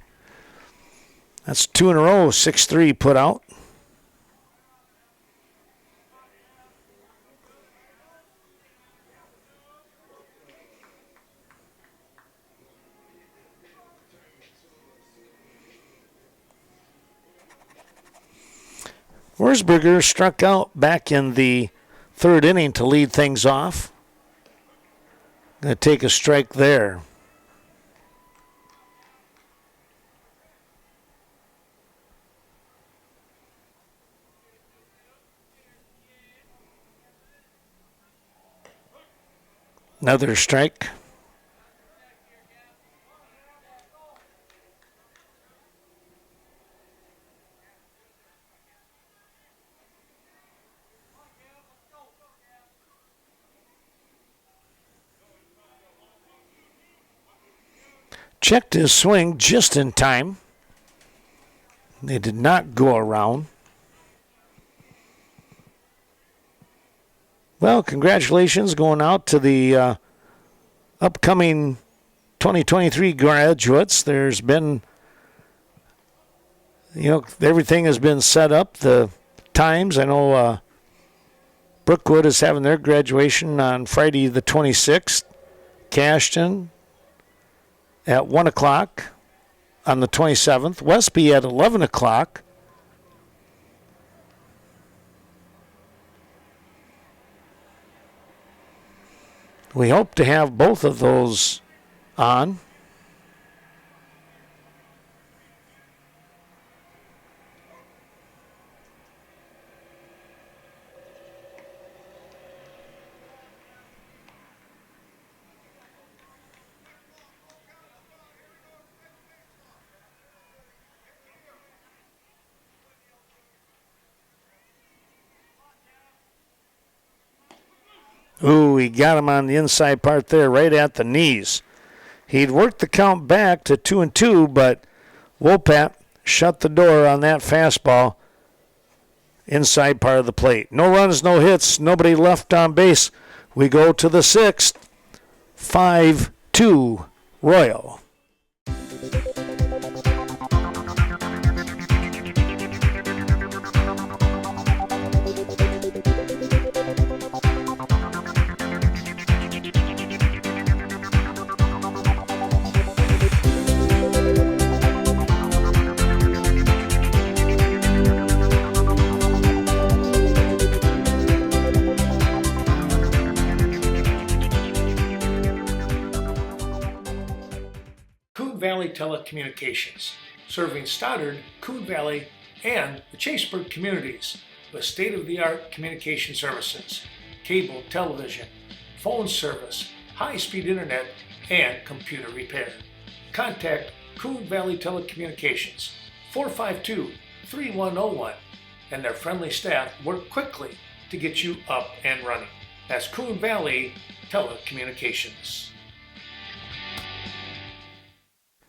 That's 2 in a row, 6-3 put out. Wurzburger struck out back in the third inning to lead things off. Going to take a strike there. Another strike. Checked his swing just in time. They did not go around. Well, congratulations going out to the upcoming 2023 graduates. There's been, everything has been set up. The times, I know Brookwood is having their graduation on Friday the 26th. Cashton at 1 o'clock on the 27th. Westby at 11 o'clock. We hope to have both of those on. Ooh, he got him on the inside part there, right at the knees. He'd worked the count back to 2-2, but Wopat shut the door on that fastball inside part of the plate. No runs, no hits, nobody left on base. We go to the sixth. 5-2 Royall. Valley Telecommunications, serving Stoddard, Coon Valley, and the Chaseburg communities with state-of-the-art communication services, cable television, phone service, high-speed internet, and computer repair. Contact Coon Valley Telecommunications, 452-3101, and their friendly staff work quickly to get you up and running. That's Coon Valley Telecommunications.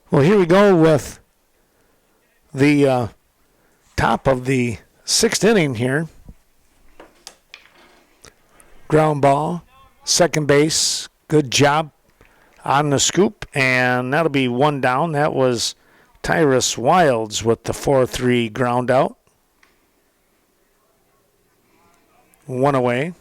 Well, here we go with the top of the sixth inning here. Ground ball, second base, good job on the scoop, and that'll be one down. That was Tyrus Wilds with the 4-3 ground out. One away.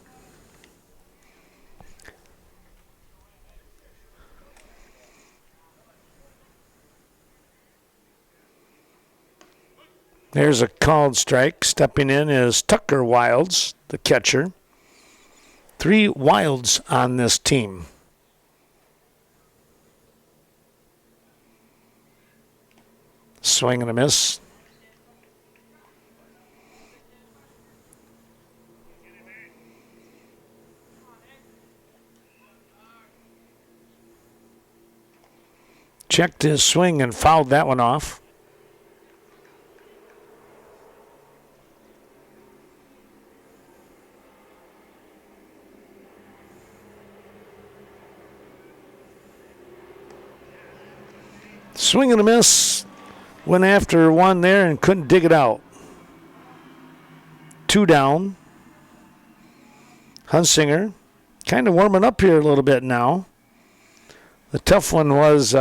There's a called strike. Stepping in is Tucker Wilds, the catcher. 3 Wilds on this team. Swing and a miss. Checked his swing and fouled that one off. Swing and a miss. Went after one there and couldn't dig it out. 2 down. Hunsinger kind of warming up here a little bit now. The tough one was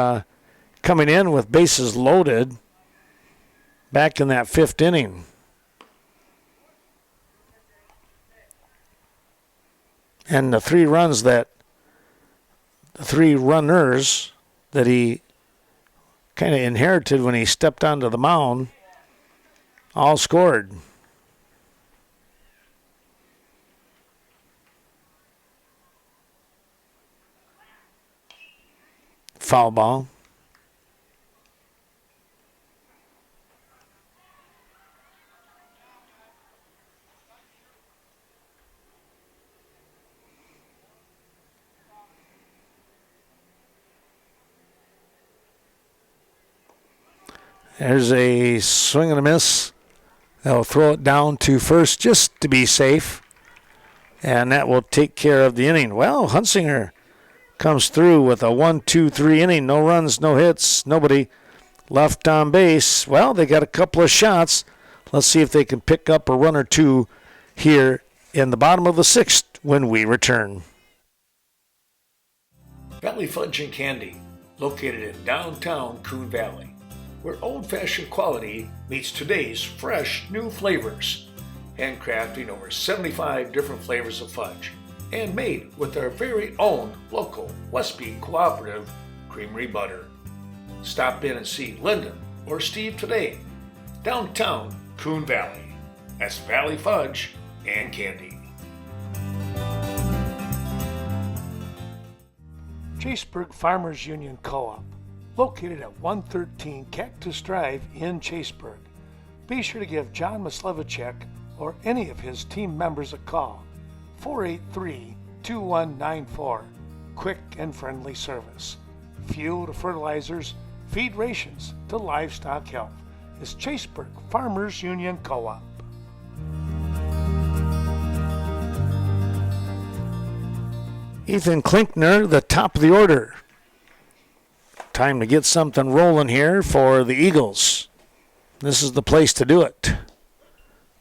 coming in with bases loaded back in that 5th inning. And the 3 runners that he kind of inherited when he stepped onto the mound all scored. Foul ball. There's a swing and a miss. They'll throw it down to first just to be safe. And that will take care of the inning. Well, Hunsinger comes through with a 1-2-3 inning. No runs, no hits, nobody left on base. Well, they got a couple of shots. Let's see if they can pick up a run or two here in the bottom of the 6th when we return. Valley Fudge and Candy, located in downtown Coon Valley, where old-fashioned quality meets today's fresh new flavors. Handcrafting over 75 different flavors of fudge and made with our very own local Westby Cooperative Creamery butter. Stop in and see Lyndon or Steve today. Downtown Coon Valley. That's Valley Fudge and Candy. Chaseburg Farmers Union Co-op, located at 113 Cactus Drive in Chaseburg. Be sure to give John Maslevicek or any of his team members a call. 483-2194. Quick and friendly service. Fuel to fertilizers, feed rations to livestock health. Is Chaseburg Farmers Union Co-op. Ethan Klinkner, the top of the order. Time to get something rolling here for the Eagles. This is the place to do it.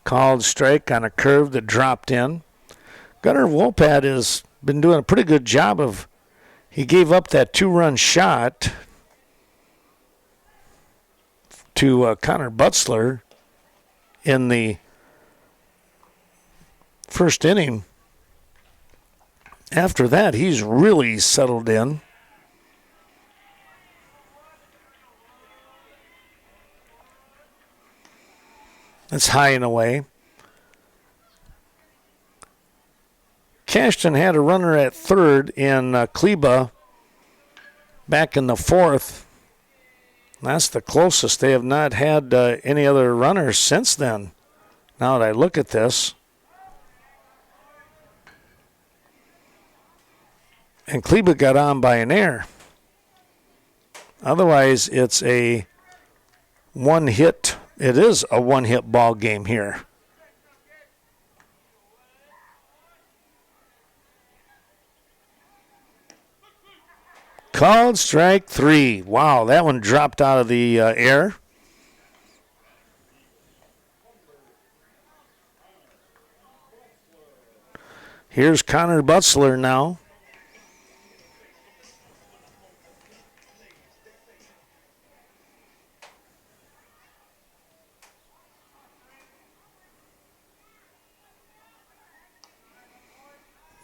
Called strike on a curve that dropped in. Gunnar Wolpat has been doing a pretty good job of, he gave up that 2-run shot to Connor Butzler in the first inning. After that, he's really settled in. That's high and away. Cashton had a runner at third in Kleba back in the 4th. That's the closest. They have not had any other runners since then. Now that I look at this. And Kleba got on by an error. Otherwise, it's a one-hit. It is a one-hit ball game here. Called strike 3. Wow, that one dropped out of the air. Here's Connor Butzler now.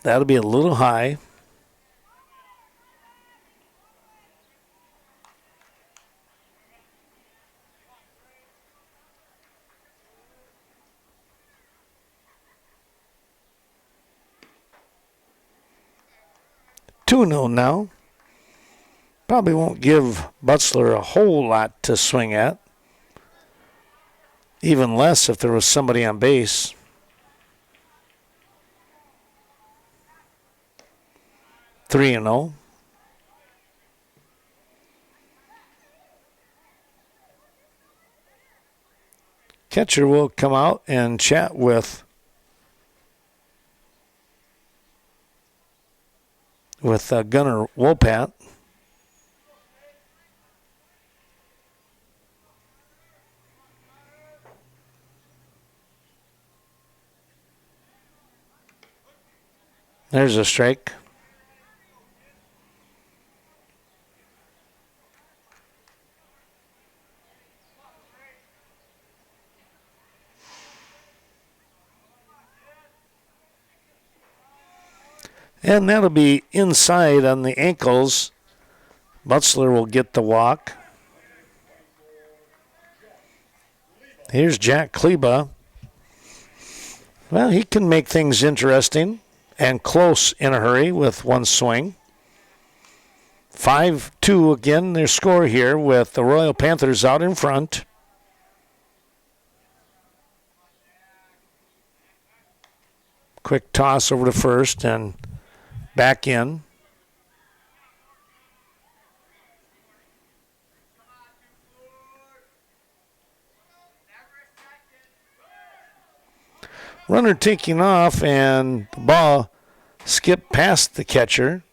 That'll be a little high. Two-0 now. Probably won't give Butzler a whole lot to swing at. Even less if there was somebody on base. 3-0. Catcher will come out and chat with Gunnar Wolpat. There's a strike. And that'll be inside on the ankles. Butzler will get the walk. Here's Jack Kleba. Well, he can make things interesting and close in a hurry with one swing. 5-2 again, their score here with the Royal Panthers out in front. Quick toss over to first and back in. Runner taking off, and the ball skipped past the catcher.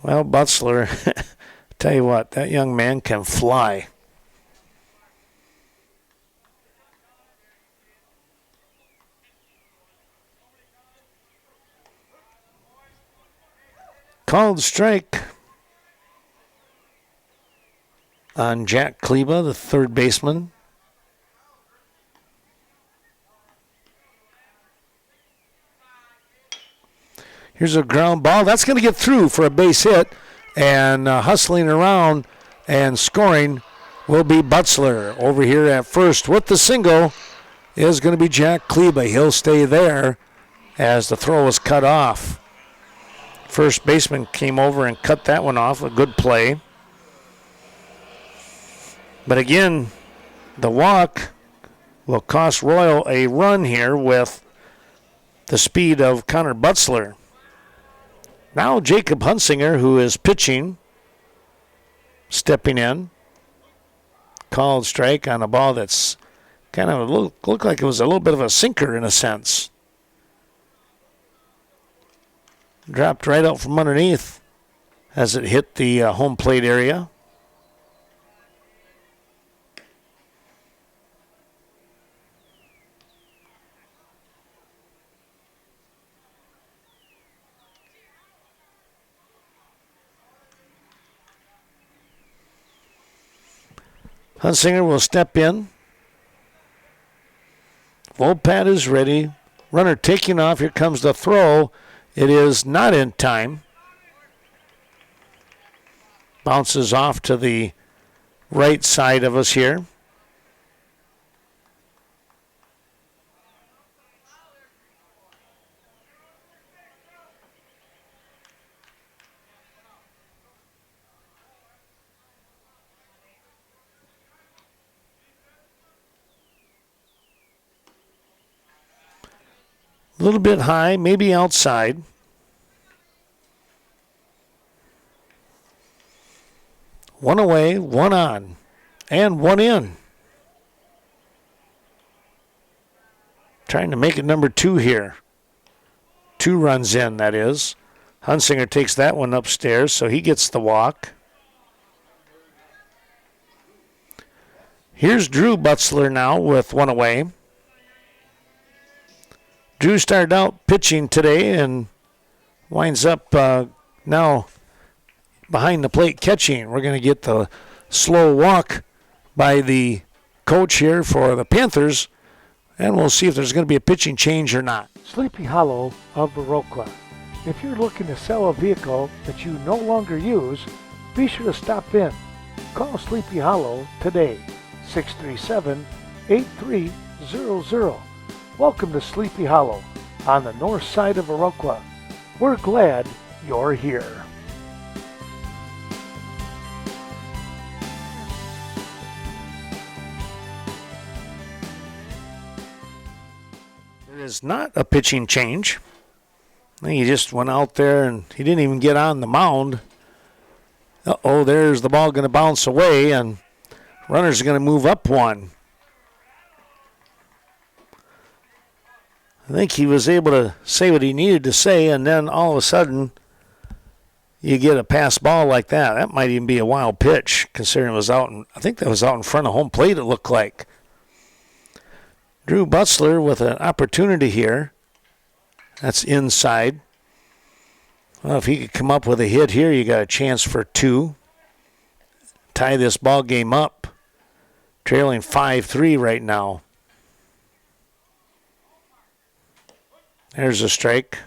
Well, Butzler, tell you what, that young man can fly. Called strike on Jack Kleba, the third baseman. Here's a ground ball. That's going to get through for a base hit. And hustling around and scoring will be Butzler. Over here at first with the single is going to be Jack Kleba. He'll stay there as the throw was cut off. First baseman came over and cut that one off. A good play. But again, the walk will cost Royall a run here with the speed of Connor Butzler. Now Jacob Hunsinger, who is pitching, stepping in. Called strike on a ball that's kind of looked like it was a little bit of a sinker in a sense. Dropped right out from underneath as it hit the home plate area. Hunsinger will step in. Volpat is ready. Runner taking off. Here comes the throw. It is not in time. Bounces off to the right side of us here. A little bit high, maybe outside. One away, one on, and one in. Trying to make it number 2 here. 2 runs in, that is. Hunsinger takes that one upstairs, so he gets the walk. Here's Drew Butzler now with one away. Drew started out pitching today and winds up now behind the plate catching. We're going to get the slow walk by the coach here for the Panthers, and we'll see if there's going to be a pitching change or not. Sleepy Hollow of Viroqua. If you're looking to sell a vehicle that you no longer use, be sure to stop in. Call Sleepy Hollow today, 637-8300. Welcome to Sleepy Hollow on the north side of Viroqua. We're glad you're here. There is not a pitching change. I think he just went out there and he didn't even get on the mound. Uh-oh, there's the ball going to bounce away, and runners are going to move up one. I think he was able to say what he needed to say, and then all of a sudden you get a pass ball like that. That might even be a wild pitch, considering it was out. I think that was out in front of home plate, it looked like. Drew Butzler with an opportunity here. That's inside. Well, if he could come up with a hit here, you got a chance for 2. Tie this ball game up. Trailing 5-3 right now. There's a strike.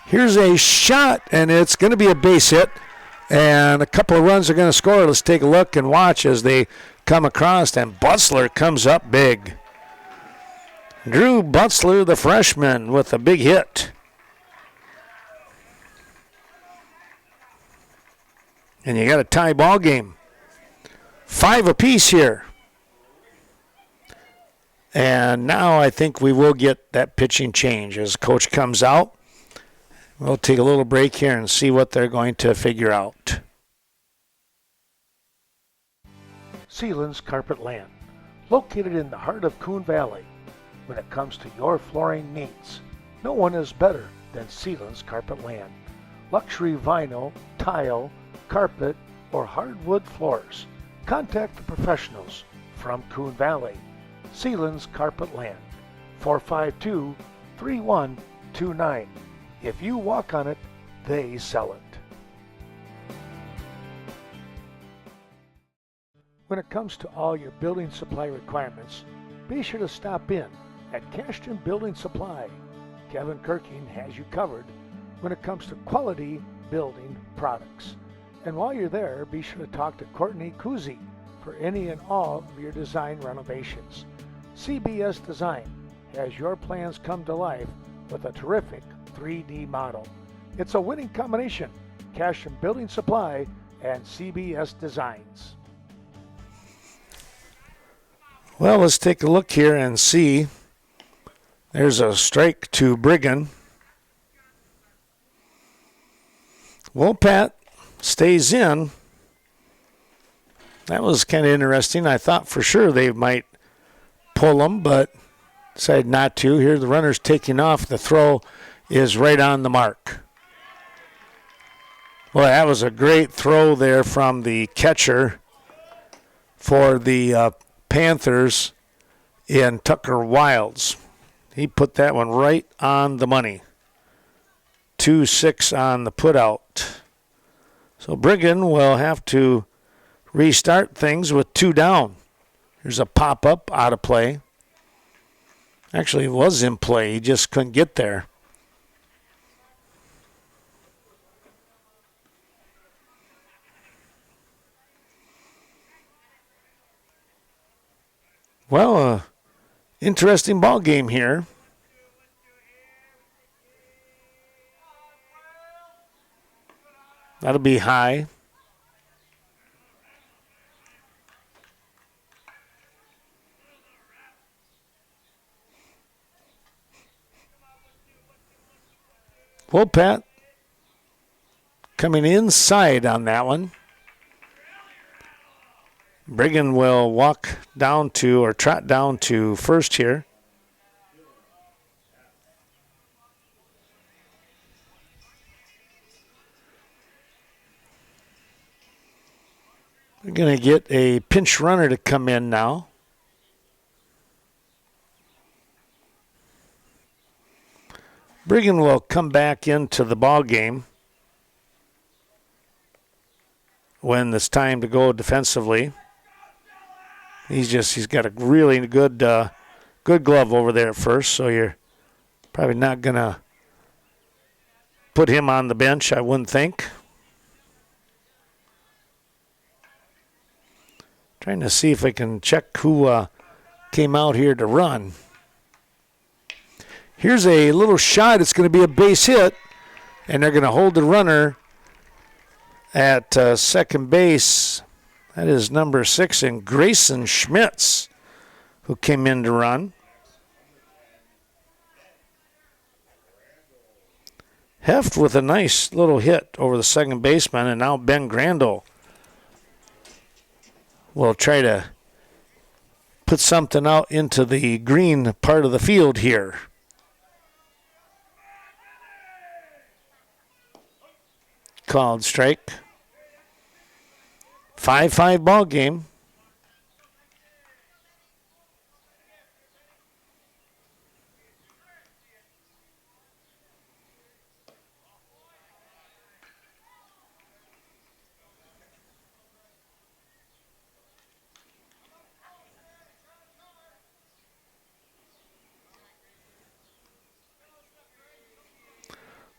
Here's a shot, and it's going to be a base hit. And a couple of runs are going to score. Let's take a look and watch as they come across, and Butzler comes up big. Drew Butzler, the freshman, with a big hit. And you got a tie ball game. 5 apiece here. And now I think we will get that pitching change as coach comes out. We'll take a little break here and see what they're going to figure out. Sealands Carpet Land, located in the heart of Coon Valley. When it comes to your flooring needs, no one is better than Sealands Carpet Land. Luxury vinyl, tile, carpet, or hardwood floors. Contact the professionals from Coon Valley. Sealands Carpet Land, 452-3129. If you walk on it, they sell it. When it comes to all your building supply requirements, be sure to stop in at Cashton Building Supply. Kevin Kirking has you covered when it comes to quality building products. And while you're there, be sure to talk to Courtney Kuzi for any and all of your design renovations. CBS Design has your plans come to life with a terrific 3D model. It's a winning combination, Cashton Building Supply and CBS Designs. Well, let's take a look here and see. There's a strike to Brigham. Wolpat stays in. That was kind of interesting. I thought for sure they might pull him, but decided not to. Here the runner's taking off. The throw is right on the mark. Well, that was a great throw there from the catcher for the Panthers in Tucker Wilds. He put that one right on the money. 2-6 on the putout. So Brigham will have to restart things with 2 down. Here's a pop-up out of play. Actually, it was in play. He just couldn't get there. Well, interesting ball game here. That'll be high. Wolpat coming inside on that one. Brigham will walk down to, or trot down to first here. We're going to get a pinch runner to come in now. Brigham will come back into the ball game when it's time to go defensively. He's got a really good glove over there at first, so you're probably not going to put him on the bench, I wouldn't think. Trying to see if I can check who came out here to run. Here's a little shot. It's going to be a base hit, and they're going to hold the runner at second base. That is number 6, and Grayson Schmitz, who came in to run. Heft with a nice little hit over the second baseman, and now Ben Grandel will try to put something out into the green part of the field here. Called strike. 5-5 ball game.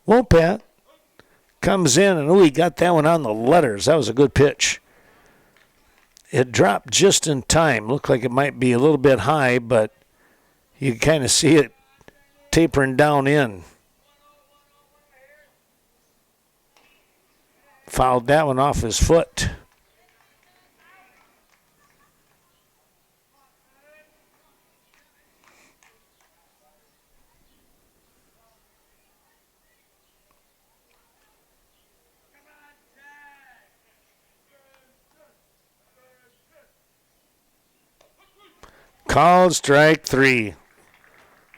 Wopat comes in, and he got that one on the letters. That was a good pitch. It dropped just in time. Looked like it might be a little bit high, but you can kind of see it tapering down in. Fouled that one off his foot. Called strike 3.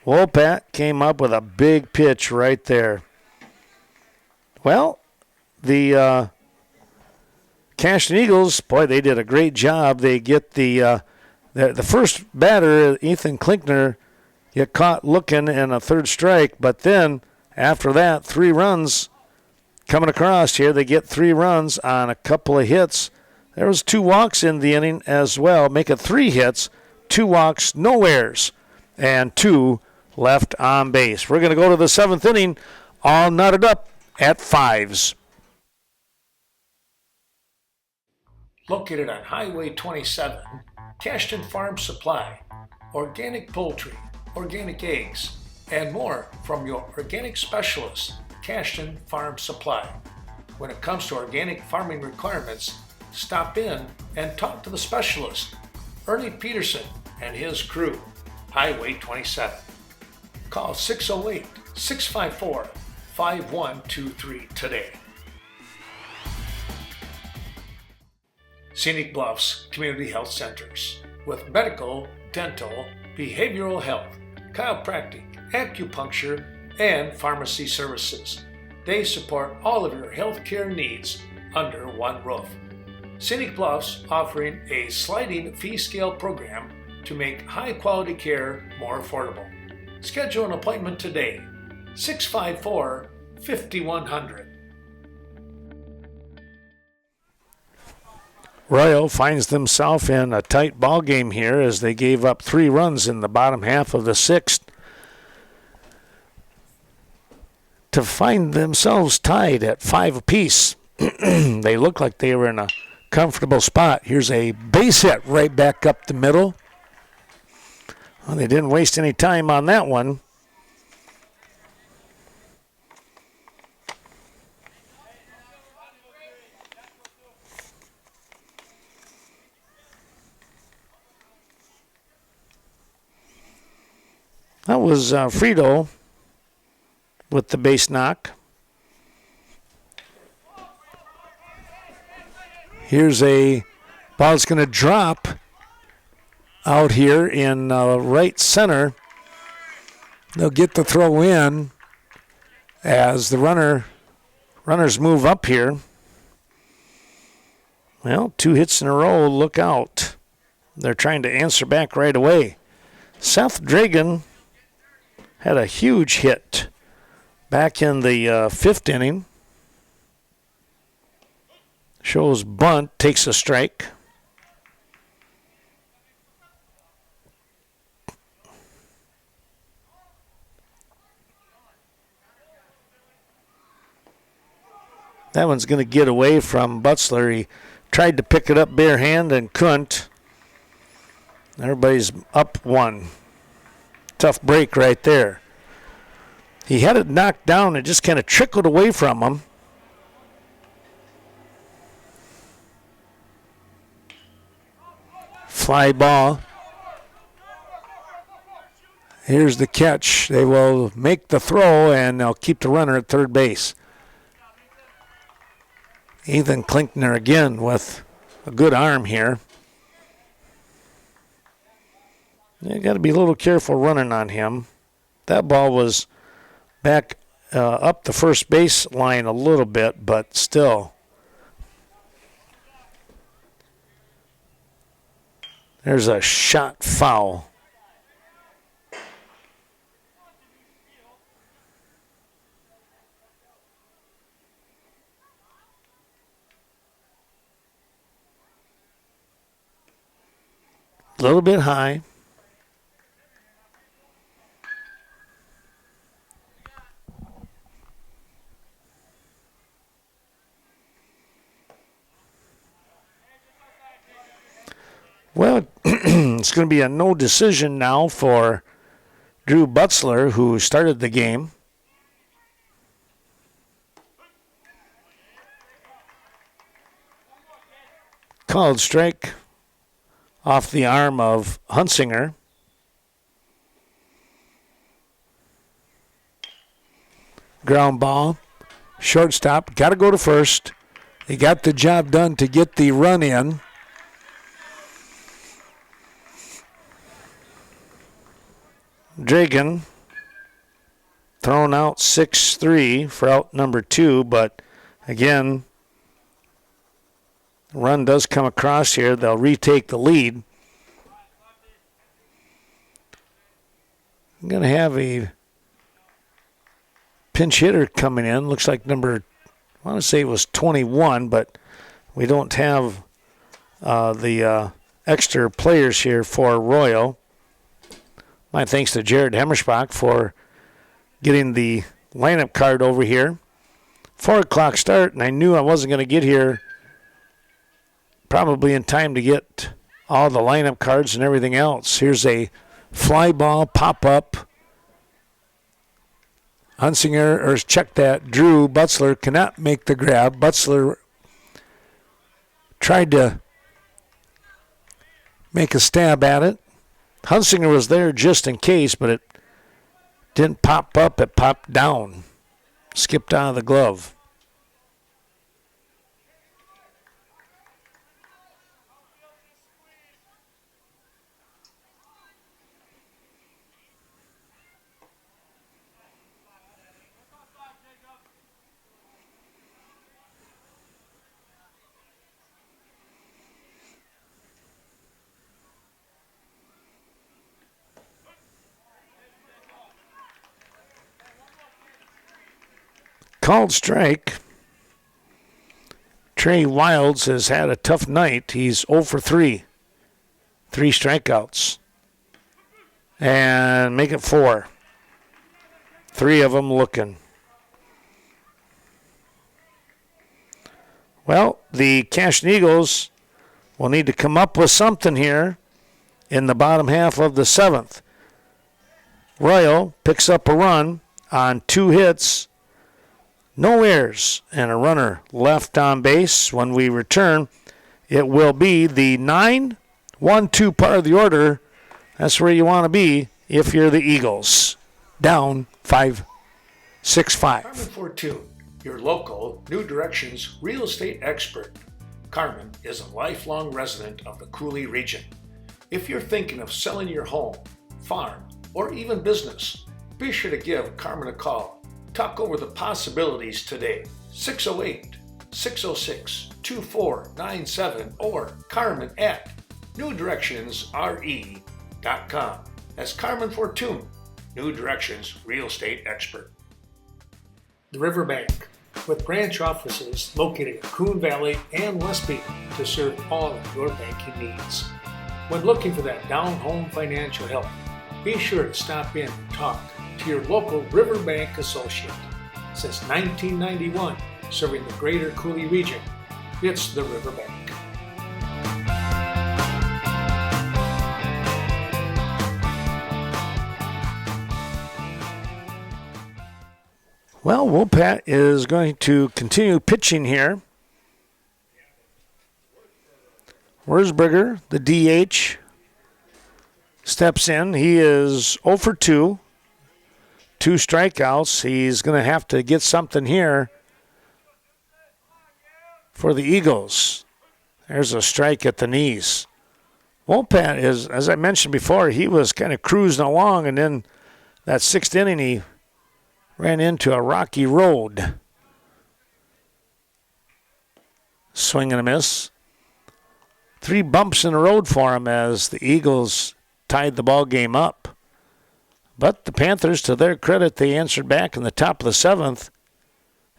Wopat came up with a big pitch right there. Well, the Cashton Eagles, boy, they did a great job. They get the first batter, Ethan Klinkner, get caught looking in a third strike, but then after that, 3 runs coming across here. They get 3 runs on a couple of hits. There was 2 walks in the inning as well, make it 3 hits. 2 walks, no errors, and 2 left on base. We're going to go to the 7th inning, all knotted up at 5s. Located on Highway 27, Cashton Farm Supply, organic poultry, organic eggs, and more from your organic specialist, Cashton Farm Supply. When it comes to organic farming requirements, stop in and talk to the specialist, Ernie Peterson and his crew, Highway 27. Call 608-654-5123 today. Scenic Bluffs Community Health Centers with medical, dental, behavioral health, chiropractic, acupuncture, and pharmacy services. They support all of your healthcare needs under one roof. Scenic Bluffs offering a sliding fee scale program to make high-quality care more affordable. Schedule an appointment today, 654-5100. Royall finds themselves in a tight ball game here as they gave up 3 runs in the bottom half of the 6th to find themselves tied at 5 apiece. They look like they were in a comfortable spot. Here's a base hit right back up the middle. Well, they didn't waste any time on that one. That was Frito with the base knock. Here's a ball that's going to drop out here in right center. They'll get the throw in as the runners move up here. Well, 2 hits in a row. Look out. They're trying to answer back right away. Seth Dragon had a huge hit back in the 5th inning. Shows bunt, takes a strike. That one's going to get away from Butzler. He tried to pick it up bare hand and couldn't. Everybody's up 1. Tough break right there. He had it knocked down. It just kind of trickled away from him. Fly ball. Here's the catch. They will make the throw, and they'll keep the runner at third base. Ethan Klinkner again with a good arm here. You got to be a little careful running on him. That ball was back up the first base line a little bit, but still. There's a shot foul. A little bit high. Well, it's going to be a no decision now for Drew Butzler, who started the game. Called strike off the arm of Hunsinger. Ground ball. Shortstop. Got to go to first. He got the job done to get the run in. Dragan thrown out 6-3 for out number 2, but again, the run does come across here. They'll retake the lead. I'm going to have a pinch hitter coming in. Looks like number, I want to say it was 21, but we don't have the extra players here for Royall. My thanks to Jared Hemmersbach for getting the lineup card over here. 4 o'clock start, and I knew I wasn't going to get here probably in time to get all the lineup cards and everything else. Here's a fly ball pop-up. Hunsinger, or check that, Drew Butzler cannot make the grab. Butzler tried to make a stab at it. Hunsinger was there just in case, but it didn't pop up. It popped down. Skipped out of the glove. Called strike. Trey Wilds has had a tough night. He's 0 for 3. 3 strikeouts. And make it 4. 3 of them looking. Well, the Cashton Eagles will need to come up with something here in the bottom half of the 7th. Royall picks up a run on 2 hits. No errors and a runner left on base. When we return, it will be the 9-1-2 part of the order. That's where you want to be if you're the Eagles. Down 5-6-5. Carmen Fortune, your local New Directions real estate expert. Carmen is a lifelong resident of the Cooley region. If you're thinking of selling your home, farm, or even business, be sure to give Carmen a call. Talk over the possibilities today. 608-606-2497 or Carmen at newdirectionsre.com. That's Carmen Fortune, New Directions real estate expert. The Riverbank, with branch offices located in Coon Valley and Westby to serve all of your banking needs. When looking for that down-home financial help, be sure to stop in and talk to your local Riverbank associate. Since 1991, serving the greater Cooley region, it's the Riverbank. Well, Wopat is going to continue pitching here. Wurzburger, the DH, steps in. He is 0 for 2. 2 strikeouts. He's going to have to get something here for the Eagles. There's a strike at the knees. Wolpat is, as I mentioned before, he was kind of cruising along, and then that 6th inning he ran into a rocky road. Swing and a miss. 3 bumps in the road for him as the Eagles tied the ball game up. But the Panthers, to their credit, they answered back in the top of the 7th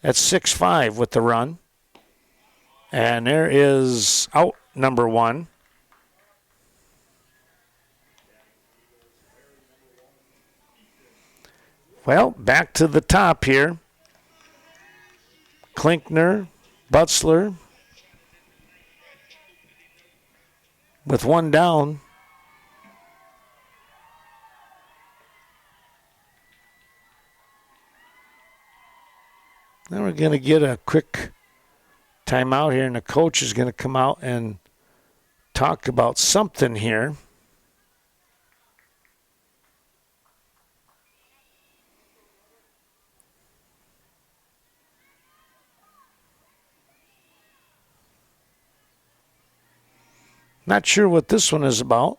at 6-5 with the run. And there is out number 1. Well, back to the top here. Klinkner, Butzler, with 1 down. Now we're going to get a quick timeout here, and the coach is going to come out and talk about something here. Not sure what this one is about.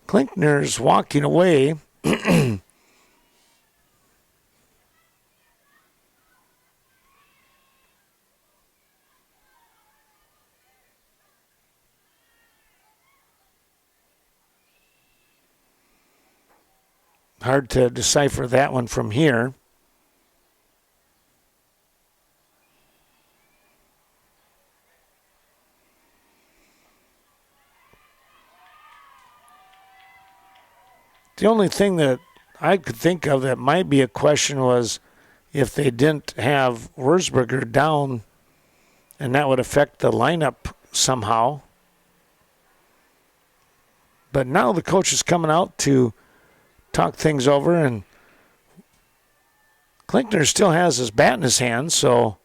Klinkner's walking away. Hard to decipher that one from here. The only thing that I could think of that might be a question was if they didn't have Wurzburger down, and that would affect the lineup somehow. But now the coach is coming out to talk things over, and Klinkner still has his bat in his hand, so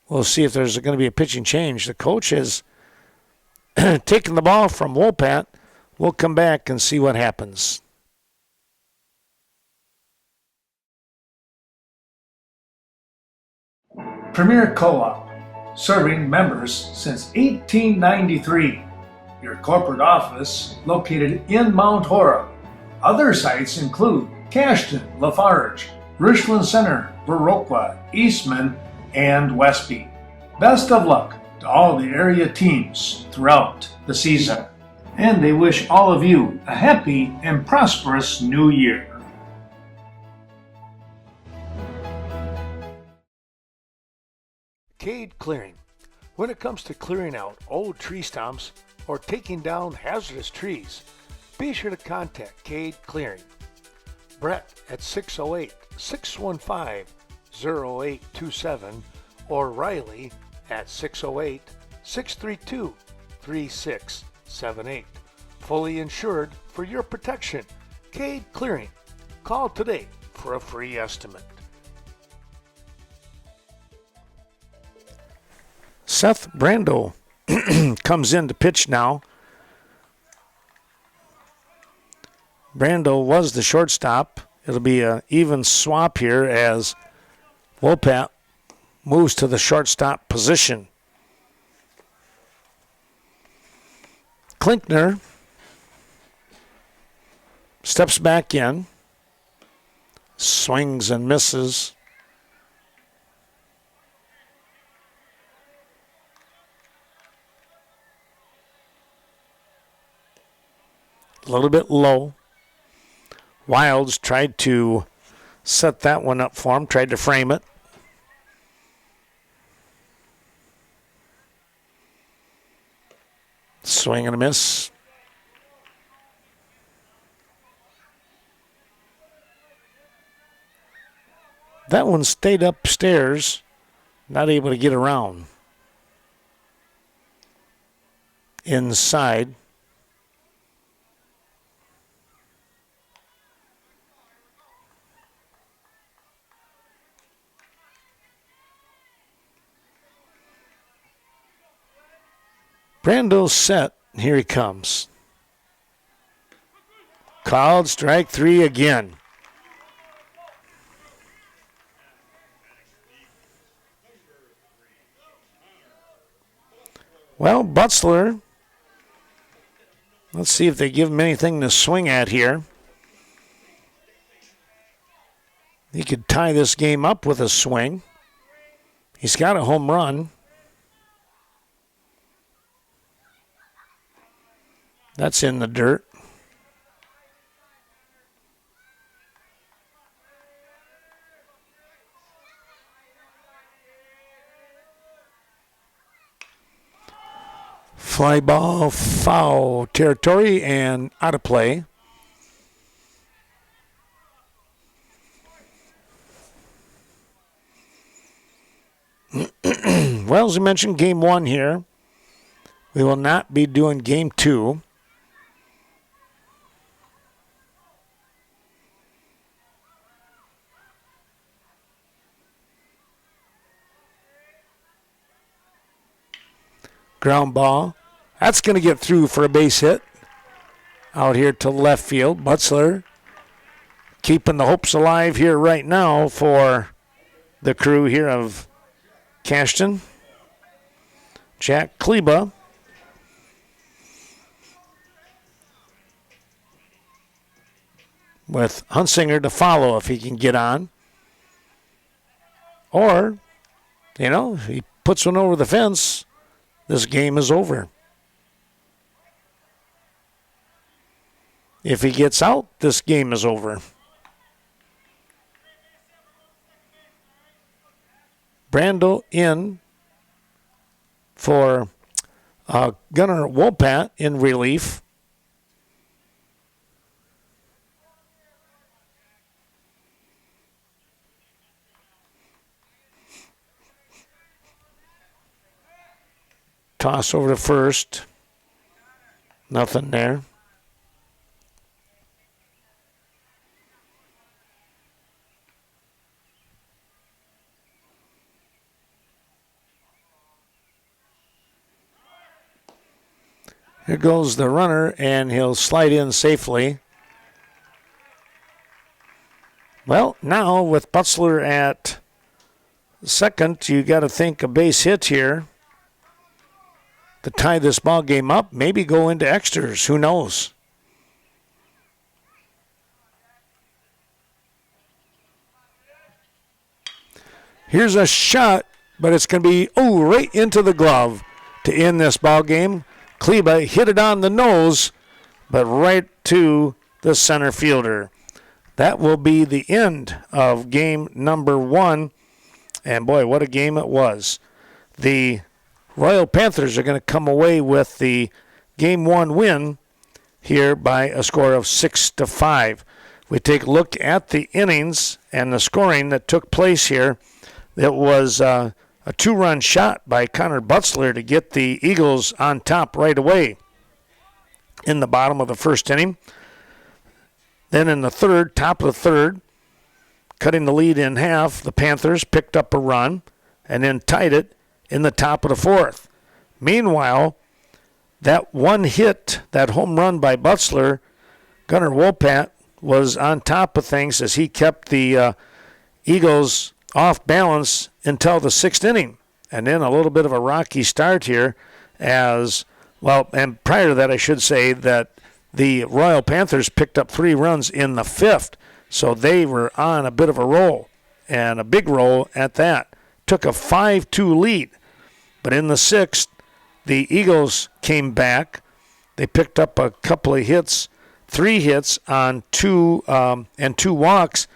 we'll see if there's going to be a pitching change. The coach has taken the ball from Wolpat. We'll come back and see what happens. Premier Co-op, serving members since 1893. Your corporate office located in Mount Horeb. Other sites include Cashton, Lafarge, Richland Center, Viroqua, Eastman, and Westby. Best of luck to all the area teams throughout the season. And they wish all of you a happy and prosperous new year. Cade Clearing. When it comes to clearing out old tree stumps or taking down hazardous trees, be sure to contact Cade Clearing. Brett at 608-615-0827 or Riley at 608-632-3678. Fully insured for your protection. Cade Clearing. Call today for a free estimate. Seth Brando comes in to pitch now. Brando was the shortstop. It'll be an even swap here as Wolpat moves to the shortstop position. Klinkner steps back in, swings and misses. A little bit low. Wilds tried to set that one up for him, tried to frame it. Swing and a miss. That one stayed upstairs, not able to get around. Inside. Brando's set. Here he comes. Called strike 3 again. Well, Butzler, let's see if they give him anything to swing at here. He could tie this game up with a swing. He's got a home run. That's in the dirt. Fly ball, foul territory, and out of play. Well, as I mentioned, game 1 here. We will not be doing game 2. Ground ball. That's going to get through for a base hit. Out here to left field. Butzler keeping the hopes alive here right now for the crew here of Cashton. Jack Kleba. With Hunsinger to follow if he can get on. Or, he puts one over the fence. This game is over. If he gets out, this game is over. Brando in for Gunnar Wopat in relief. Toss over to first. Nothing there. Here goes the runner, and he'll slide in safely. Well, now with Butzler at second, you got to think a base hit here to tie this ball game up, maybe go into extras. Who knows? Here's a shot, but it's going to be, right into the glove to end this ball game. Kleba hit it on the nose, but right to the center fielder. That will be the end of game number 1. And boy, what a game it was. The Royal Panthers are going to come away with the game 1 win here by a score of 6-5. We take a look at the innings and the scoring that took place here. It was a 2-run shot by Connor Butzler to get the Eagles on top right away in the bottom of the first inning. Then in the third, top of the third, cutting the lead in half, the Panthers picked up a run and then tied it in the top of the fourth. Meanwhile, that one hit, that home run by Butzler, Gunnar Wopat was on top of things as he kept the Eagles off balance until the 6th inning. And then a little bit of a rocky start here as, well, and prior to that I should say that the Royal Panthers picked up 3 runs in the 5th. So they were on a bit of a roll, and a big roll at that. Took a 5-2 lead. But in the 6th, the Eagles came back. They picked up a couple of hits, 3 hits on 2 walks,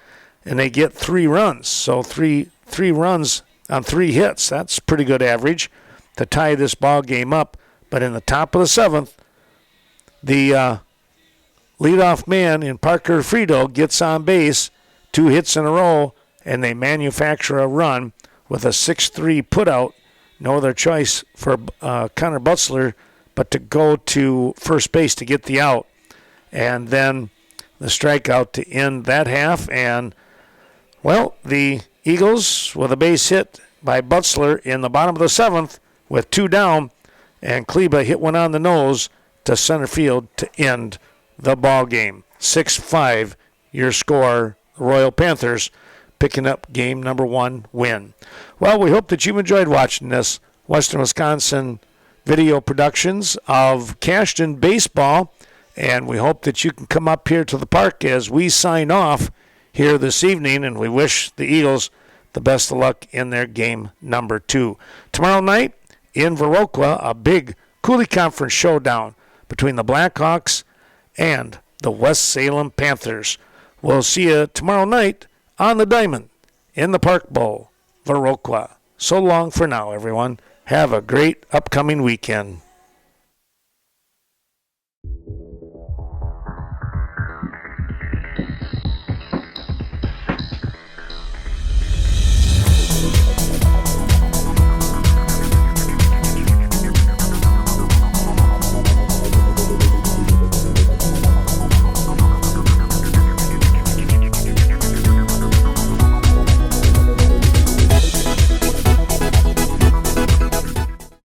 and they get 3 runs. So three runs on 3 hits. That's pretty good average to tie this ball game up. But in the top of the 7th, the leadoff man in Parker Friedel gets on base, 2 hits in a row, and they manufacture a run with a 6-3 putout. No other choice for Connor Butzler but to go to first base to get the out. And then the strikeout to end that half. And, well, the Eagles with a base hit by Butzler in the bottom of the 7th with 2 down. And Kleba hit one on the nose to center field to end the ball game. 6-5, your score, the Royal Panthers picking up game number 1 win. Well, we hope that you enjoyed watching this Western Wisconsin video productions of Cashton baseball, and we hope that you can come up here to the park as we sign off here this evening, and we wish the Eagles the best of luck in their game number 2. Tomorrow night in Viroqua, a big Coulee Conference showdown between the Blackhawks and the West Salem Panthers. We'll see you tomorrow night on the Diamond in the Park Bowl, Viroqua. So long for now, everyone. Have a great upcoming weekend.